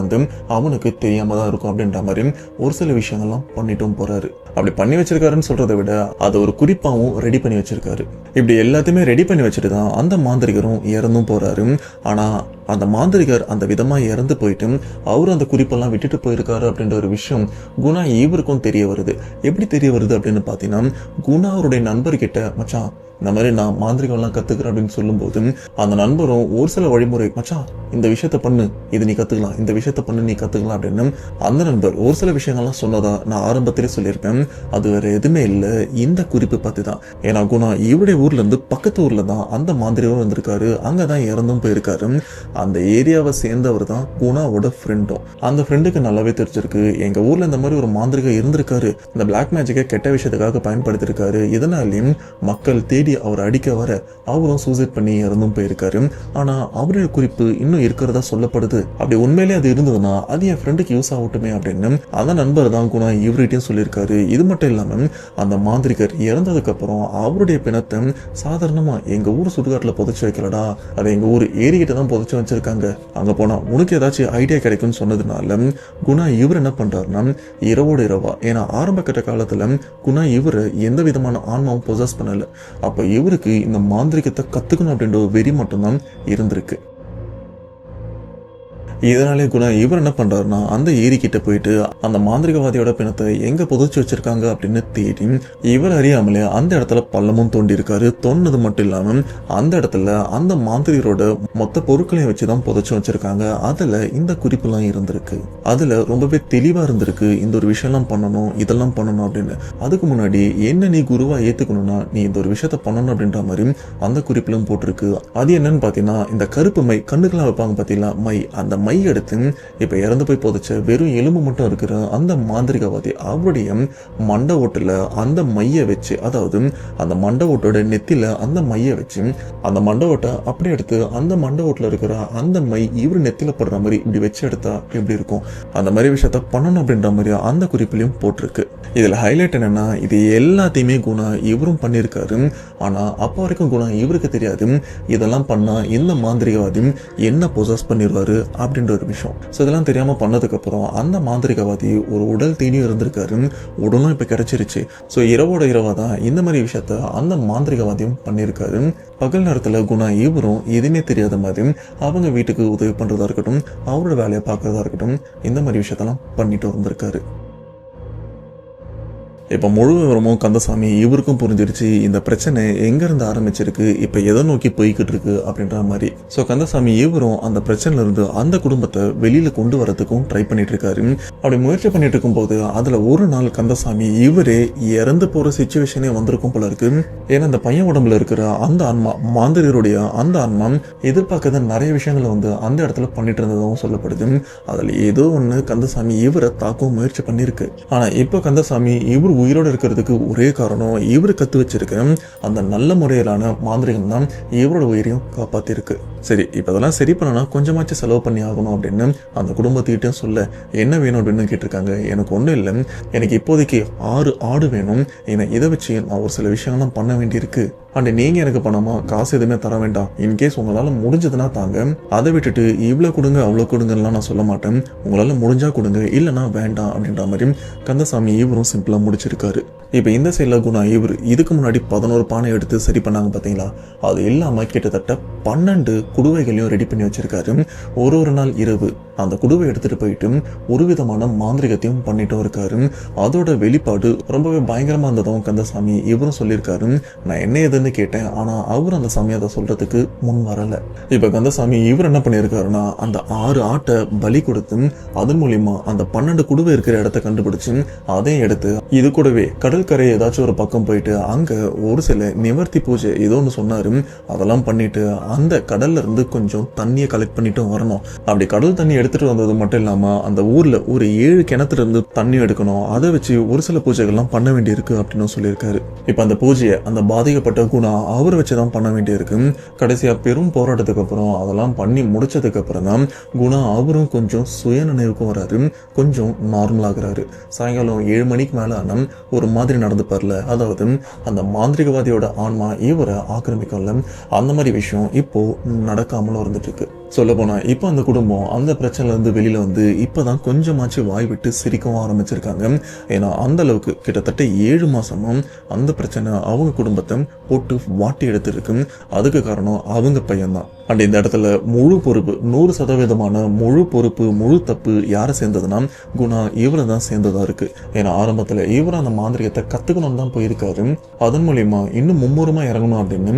அவனுக்கு தெரியாம தான் இருக்கும் அப்படின்ற மாதிரி ஒரு சில விஷயங்கள்லாம் பண்ணிட்டும் போறாரு. அப்படி பண்ணி வச்சிருக்காருன்னு சொல்றதை விட அது ஒரு குறிப்பாகவும் ரெடி பண்ணி வச்சிருக்காரு. இப்படி எல்லாத்தையுமே ரெடி பண்ணி வச்சுட்டு தான் அந்த மாந்திரிகரும் இறந்தும் போறாரு. ஆனா அந்த மாந்திரிகர் அந்த விதமா இறந்து போயிட்டு அவரு அந்த குறிப்பெல்லாம் விட்டுட்டு போயிருக்காரு அப்படின்ற ஒரு விஷயம் குணா இவருக்கும் தெரிய வருது. எப்படி தெரிய வருது அப்படின்னு பாத்தீங்கன்னா, குணா அவருடைய நண்பர்கிட்ட மச்சான் இந்த மாதிரி நான் மாந்திரிகம்லாம் கத்துக்கிறேன் அப்படின்னு சொல்லும்போது அந்த நண்பரும் ஒரு சில வழிமுறை, மச்சான் இந்த விஷயத்த பண்ணு, இது நீ கத்துக்கலாம், இந்த விஷயத்த பண்ணு நீ கத்துக்கலாம் அப்படின்னு அந்த நண்பர் ஒரு சில விஷயங்கள்லாம் சொன்னதா நான் ஆரம்பத்திலே சொல்லியிருப்பேன். அது வேற எதுவுமே இல்லை, இந்த குறிப்பு பத்தி தான். ஏன்னா குணா இவருடைய ஊர்ல இருந்து பக்கத்து ஊர்ல தான் அந்த மாந்திரிகம் வந்திருக்காரு. அங்கதான் இறந்தும் போயிருக்காரு. அந்த ஏரியாவை சேர்ந்தவர் தான் குணாவோட ஃப்ரெண்டும். அந்த ஃப்ரெண்டுக்கு நல்லாவே தெரிஞ்சிருக்கு, எங்க ஊர்ல இந்த மாதிரி ஒரு மாந்திரிகம் இருந்திருக்காரு, இந்த பிளாக் மேஜிக்கை கெட்ட விஷயத்துக்காக பயன்படுத்திருக்காரு, இதனாலையும் மக்கள் தேடி அவர் அடிக்க வர அவரும் சூசைட் பண்ணி இறந்தும் போயிருக்காரு. ஆனா அவருடைய குறிப்பு இன்னும் இருக்கிறதா சொல்லப்படுது. அப்படி உண்மையிலே அது இருந்ததுன்னா அது என் ஃப்ரெண்டுக்கு யூஸ் ஆகட்டுமே அப்படின்னு அந்த நண்பர் தான் குணா இவர்கிட்டையும் சொல்லியிருக்காரு. இது மட்டும் இல்லாம அந்த மாந்திரிகர் இறந்ததுக்கு அப்புறம் அவருடைய பிணத்தை சாதாரணமா எங்க ஊர் சுடுகாட்டுல புதைச்சு வைக்கலடா, அது எங்க ஊர் ஏரிக்கிட்ட தான் புதைச்சு வச்சிருக்காங்க, அங்க போனா உனக்கு ஏதாச்சும் ஐடியா கிடைக்கும்னு சொன்னதுனால குணா இவர் என்ன பண்றாருன்னா இரவோட இரவா, ஏன்னா ஆரம்ப கட்ட காலத்துல குணா இவரு எந்த விதமான ஆன்மாவும் பொசஸ் பண்ணல. அப்ப இவருக்கு இந்த மாந்திரிகத்தை கத்துக்கணும் அப்படின்ற ஒரு வெறி மட்டும்தான் இருந்திருக்கு. இதனாலே குணா இவர் என்ன பண்றாருன்னா அந்த ஏரி கிட்ட போயிட்டு அந்த மாந்திரிகவாதியோட பிணத்தை எங்க புதைச்சு வச்சிருக்காங்க அப்படின்னு தேடி இவர் அறியாமலே அந்த இடத்துல பள்ளமும் தோண்டி இருக்காரு. தோண்டது மட்டும் இல்லாம அந்த இடத்துல அந்த மாந்திரிகரோட மொத்த பொருட்களையும் வச்சுதான் புதைச்சு வச்சிருக்காங்க. அதுல இந்த குறிப்பெல்லாம் இருந்திருக்கு. அதுல ரொம்பவே தெளிவா இருந்திருக்கு, இந்த ஒரு விஷயம்லாம் பண்ணணும், இதெல்லாம் பண்ணணும் அப்படின்னு. அதுக்கு முன்னாடி என்ன நீ குருவா ஏத்துக்கணும்னா நீ இந்த ஒரு விஷயத்த பண்ணணும் அப்படின்ற மாதிரி அந்த குறிப்பிலும் போட்டிருக்கு. அது என்னன்னு பாத்தீங்கன்னா, இந்த கருப்பு மை கண்ணுக்கெல்லாம் வைப்பாங்க பாத்தீங்களா, மை, அந்த மை எடுத்து இப்ப இறந்து போய் புதைச்ச வெறும் எலும்பு மட்டும் இருக்கிற அந்த மாந்திரிகவாதி அவருடைய மண்ட ஓட்டுல அந்த மைய வச்சு, அதாவது அந்த மண்ட ஓட்டோட நெத்தில அந்த மைய வச்சு அந்த மண்ட ஓட்டை அப்படி எடுத்து அந்த மண்ட ஓட்டுல இருக்கிற அந்த மை இவரு நெத்தில படுற மாதிரி இப்படி வச்சு எடுத்தா எப்படி இருக்கும், அந்த மாதிரி விஷயத்த பண்ணணும் அப்படின்ற மாதிரி அந்த குறிப்பிலையும் போட்டிருக்கு. இதுல ஹைலைட் என்னன்னா, இது எல்லாத்தையுமே குணா இவரும் பண்ணியிருக்காரு. ஆனா அப்ப வரைக்கும் குணா இவருக்கு தெரியாது இதெல்லாம் பண்ணா இந்த மாந்திரிகவாதி என்ன பொசஸ் பண்ணிடுவாரு அப்படின்ற ஒரு விஷயம். ஸோ இதெல்லாம் தெரியாம பண்ணதுக்கு அப்புறம் அந்த மாந்திரிகவாதி ஒரு உடல் தேடியும் இருந்திருக்காரு, உடலும் இப்ப கிடைச்சிருச்சு. ஸோ இரவோட இரவா தான் இந்த மாதிரி விஷயத்த அந்த மாந்திரிகவாதியும் பண்ணியிருக்காரு. பகல் நேரத்துல குணா இவரும் எதுவுமே தெரியாத மாதிரி அவங்க வீட்டுக்கு உதவி பண்றதா இருக்கட்டும், அவரோட வேலையை பார்க்கறதா இருக்கட்டும், இந்த மாதிரி விஷயத்தெல்லாம் பண்ணிட்டு வந்திருக்காரு. இப்போ முழு விவரமும் கந்தசாமி இவருக்கும் புரிஞ்சிருச்சு, இந்த பிரச்சனை எங்கேருந்து ஆரம்பிச்சிருக்கு, இப்போ எதை நோக்கி போய்கிட்டு இருக்கு அப்படின்ற மாதிரி. ஸோ கந்தசாமி இவரும் அந்த பிரச்சனைல இருந்து அந்த குடும்பத்தை வெளியில கொண்டு வரதுக்கும் ட்ரை பண்ணிட்டு இருக்காரு. அப்படி முயற்சி பண்ணிட்டு இருக்கும்போது அதுல ஒரு நாள் கந்தசாமி இவரே இறந்து போற சிச்சுவேஷனே வந்திருக்கும் போல இருக்கு. ஏன்னா அந்த பையன் உடம்புல இருக்கிற அந்த ஆன்மா, மாந்திரியருடைய அந்த ஆன்மா எதிர்பார்க்காத நிறைய விஷயங்களை அந்த இடத்துல பண்ணிட்டு இருந்ததும் சொல்லப்படுது. அதுல ஏதோ ஒண்ணு கந்தசாமி இவரை தாக்கவும் முயற்சி பண்ணிருக்கு. ஆனா இப்போ கந்தசாமி இவர் உயிரோடு இருக்கிறதுக்கு ஒரே காரணம் இவர் கத்து வச்சிருக்க அந்த நல்ல முறையிலான மாந்திரிகம் தான் இவரோட உயிரையும் காப்பாத்திருக்கு. சரி, இப்ப அதெல்லாம் சரி பண்ணனா கொஞ்சமாச்சும் செலவு பண்ணி ஆகணும் அப்படின்னு அந்த குடும்பத்திட்டையும் சொல்ல என்ன வேணும் அப்படின்னு கேட்டிருக்காங்க. எனக்கு ஒன்றும் இல்லை, எனக்கு இப்போதைக்கு 6 ஆடு வேணும், ஏன்னா இதை வச்சு நான் ஒரு சில விஷயங்கள்லாம் பண்ண வேண்டியிருக்கு. அண்ட் நீங்க எனக்கு பணமா காசு எதுவுமே தர வேண்டாம், இன்கேஸ் உங்களால முடிஞ்சதுன்னா தாங்க, அதை விட்டுட்டு இவ்வளவு கொடுங்க அவ்வளவு கொடுங்கலாம் நான் சொல்ல மாட்டேன், உங்களால முடிஞ்சா கொடுங்க, இல்லைன்னா வேண்டாம் அப்படின்ற மாதிரி கந்தசாமி இவரும் சிம்பிளா முடிச்சிருக்காரு. இப்ப இந்த சைட்ல குணா இவர் இதுக்கு முன்னாடி 11 பானை எடுத்து சரி பண்ணாங்க பாத்தீங்களா, அது இல்லாம கிட்டத்தட்ட 12 குடுவைகளையும் ரெடி பண்ணி வச்சிருக்காரு. ஒரு நாள் இரவு அந்த குடுவை எடுத்துட்டு போயிட்டு ஒரு விதமான மாந்திரிகத்தையும் பண்ணிட்டும் இருக்காரு. அதோட வெளிப்பாடு ரொம்பவே பயங்கரமா இருந்ததும் கந்தசாமி இவரும் சொல்லியிருக்காரு, நான் என்ன எதுன்னு இருந்து கேட்டேன். ஆனா அவர் அந்த சாமி அதை சொல்றதுக்கு முன் வரல. இப்ப கந்தசாமி இவர் என்ன பண்ணியிருக்காருன்னா அந்த 6 ஆட்டை பலி கொடுத்து அதன் மூலியமா அந்த 12 குடுவை இருக்கிற இடத்த கண்டுபிடிச்சு அதையும் எடுத்து இது கூடவே கடற்கரை ஏதாச்சும் ஒரு பக்கம் போயிட்டு அங்க ஒரு சில நிவர்த்தி பூஜை ஏதோ ஒன்று சொன்னாரு. அதெல்லாம் பண்ணிட்டு அந்த கடல்ல இருந்து கொஞ்சம் தண்ணியை கலெக்ட் பண்ணிட்டும் வரணும். அப்படி கடல் தண்ணி எடுத்துட்டு வந்தது மட்டும் இல்லாம அந்த ஊர்ல ஒரு 7 கிணத்துல இருந்து தண்ணி எடுக்கணும். அதை வச்சு ஒரு சில பூஜைகள்லாம் பண்ண வேண்டியிருக்கு அப்படின்னு சொல்லியிருக்காரு. இப்ப அந்த பூஜையை அந்த பாதிக்கப்பட்ட குணா அவர் வச்சுதான் பண்ண வேண்டியிருக்கு. கடைசியா பெரும் போராட்டத்துக்கு அப்புறம் அதெல்லாம் பண்ணி முடிச்சதுக்கு அப்புறம் தான் குணா அவரும் கொஞ்சம் சுய நினைவுக்கும் வராரு, கொஞ்சம் நார்மல் ஆகுறாரு. சாயங்காலம் 7 மணிக்கு மேல ஒரு மாதிரி நடந்துப்பார்ல, அதாவது அந்த மாந்திரிகவாதியோட ஆன்மா இவரை ஆக்கிரமிக்கும்ல, அந்த மாதிரி விஷயம் இப்போ நடக்காமலும் இருந்துட்டு இருக்கு. சொல்ல போனா இப்போ அந்த குடும்பம் அந்த பிரச்சனைல இருந்து வெளியில வந்து இப்பதான் கொஞ்சமாச்சு வாய் விட்டு சிரிக்கவும் ஆரம்பிச்சிருக்காங்க. ஏன்னா அந்த அளவுக்கு கிட்டத்தட்ட 7 மாசமும் அந்த பிரச்சனை அவங்க குடும்பத்தை போட்டு வாட்டி எடுத்திருக்கு. அதுக்கு காரணம் அவங்க பையன்தான். அண்ட் இந்த இடத்துல முழு பொறுப்பு 100% முழு பொறுப்பு முழு தப்பு யாரை சேர்ந்ததுன்னா குணா இவரை தான் சேர்ந்ததா இருக்கு. ஏன்னா ஆரம்பத்துல இவர் அந்த மாந்திரிகத்தை கத்துக்கணும்னு தான் போயிருக்காரு. அதன் மூலியமா இன்னும் மும்முரமா இறங்கணும் அப்படின்னு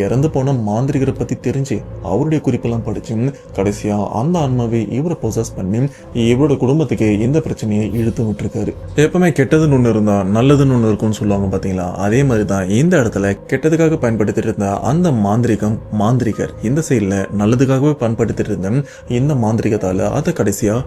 இறந்து போன மாந்திரிகரை பத்தி தெரிஞ்சு அவருடைய குறிப்பெல்லாம் படிச்சு கடைசியா அந்த ஆன்மாவை இவரை பொசஸ் பண்ணி இவரோட குடும்பத்துக்கு இந்த பிரச்சனையை இழுத்து விட்டுருக்காரு. எப்பவுமே கெட்டதுன்னு ஒண்ணு இருந்தா நல்லதுன்னு ஒண்ணு இருக்கும்னு சொல்லுவாங்க பாத்தீங்களா, அதே மாதிரிதான் இந்த இடத்துல கெட்டதுக்காக பயன்படுத்திட்டு இருந்த அந்த மாந்திரிகர் இந்த சைட்ல நல்லதுக்காகவே பயன்படுத்திட்டு இருந்த இந்த மாந்திரிகத்தால அதை கடைசியா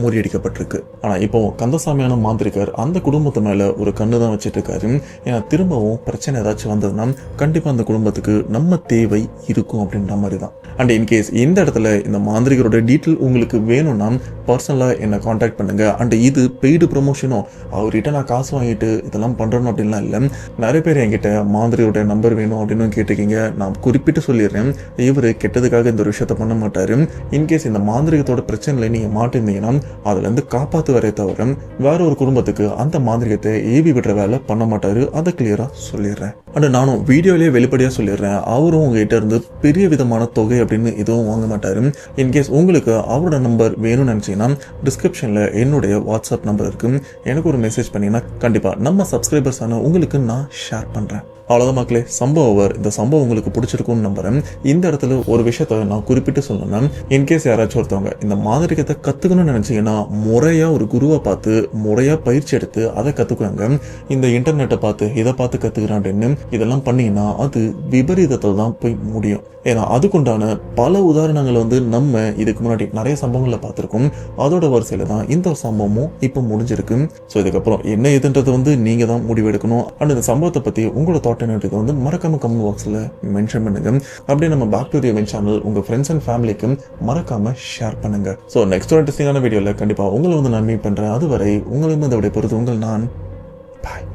முறியடிக்கப்பட்டிருக்கு. ஆனா இப்போ கந்தசாமியான மாந்திரிகர் அந்த குடும்பத்து மேல ஒரு கண்ணு தான் வச்சிட்டு இருக்காரு. ஏன்னா திரும்பவும் பிரச்சனை ஏதாச்சும் வந்ததுன்னா கண்டிப்பா அந்த குடும்பத்துக்கு நம்ம தேவை இருக்கும் அப்படின்ற மாதிரி தான். அண்ட் இன்கேஸ் இந்த இடத்துல இந்த மாந்திரிகரோட டீட்டெயில் உங்களுக்கு வேணும்னா பர்சனலா என்ன கான்டாக்ட் பண்ணுங்க. அண்ட் இது பெய்டு ப்ரொமோஷனும் அவர்கிட்ட நான் காசு வாங்கிட்டு இதெல்லாம் பண்றேன்னு அப்படின்லாம் இல்லை. நிறைய பேர் என்கிட்ட மாந்திரியோட நம்பர் வேணும் அப்படின்னு கேட்டிருக்கீங்க. நான் குறிப்பிட்டு சொல்லிடுறேன், இவரு கெட்டதுக்காக இந்த ஒரு விஷயத்த பண்ண மாட்டாரு. இன்கேஸ் இந்த மாந்திரிகத்தோட பிரச்சனைல நீங்க மாட்டிருந்தீங்கன்னா அதுல இருந்து காப்பாத்து வரே தவிர வேற ஒரு குடும்பத்துக்கு அந்த மாந்திரிகத்தை ஏவி விடுற வேலை பண்ண மாட்டாரு. அதை கிளியரா சொல்லிடுறேன். அண்ட் நானும் வீடியோலயே வெளிப்படையா சொல்லிடுறேன், அவரும் உங்ககிட்ட இருந்து பெரிய விதமான தொகை அப்படின்னு எதுவும் வாங்க மாட்டாரு. இன்கேஸ் உங்களுக்கு அவரோட நம்பர் வேணும்னு நினைச்சீங்கன்னா டிஸ்கிரிப்ஷன்ல என்னுடைய வாட்ஸ்அப் நம்பர் இருக்கு, எனக்கு ஒரு மெசேஜ் பண்ணீங்கன்னா கண்டிப்பா நம்ம சப்ஸ்கிரைபர்ஸ் ஆன உங்களுக்கு நான் ஷேர் பண்றேன். அவ்வளோதான் மக்களே, சம்பவம் இந்த சம்பவம் உங்களுக்கு பிடிச்சிருக்கும்னு நம்புறேன். இந்த இடத்துல ஒரு விஷயத்த நான் குறிப்பிட்டு சொல்லணும். இன்கேஸ் யாராச்சும் ஒருத்தவங்க இந்த மாந்திரிகத்தை கத்துக்கணும்னு நினைச்சீங்கன்னா முறையா ஒரு குருவை பார்த்து முறையா பயிற்சி எடுத்து அதை கத்துக்குவாங்க. இந்த இன்டர்நெட்டை பார்த்து இதை பார்த்து கத்துக்கிறான் அப்படின்னு இதெல்லாம் பண்ணீங்கன்னா அது விபரீதத்தில் தான் போய் முடியும். ஏன்னா அதுக்குண்டான பல உதாரணங்களை நம்ம இதுக்கு முன்னாடி நிறைய சம்பவங்களை பார்த்துருக்கோம். அதோட வரிசையில தான் இந்த சம்பவமும் இப்போ முடிஞ்சிருக்கு. ஸோ இதுக்கப்புறம் என்ன எதுன்றது நீங்க தான் முடிவெடுக்கணும். அண்ட் இந்த சம்பவத்தை பத்தி உங்களோட தாட் என்னன்றது மறக்காம கமெண்ட் பாக்ஸ்ல மென்ஷன் பண்ணுங்க. அப்படியே நம்ம back to the event channel உங்க ஃப்ரெண்ட்ஸ் அண்ட் ஃபேமிலிக்கு மறக்காம ஷேர் பண்ணுங்க. ஸோ நெக்ஸ்ட் ஒரு இன்ட்ரெஸ்டிங்கான வீடியோல கண்டிப்பா உங்களை நான் மீட் பண்றேன். அதுவரை உங்களிடம் இந்த விடை பொறுத்து உங்கள் நான் பாய்.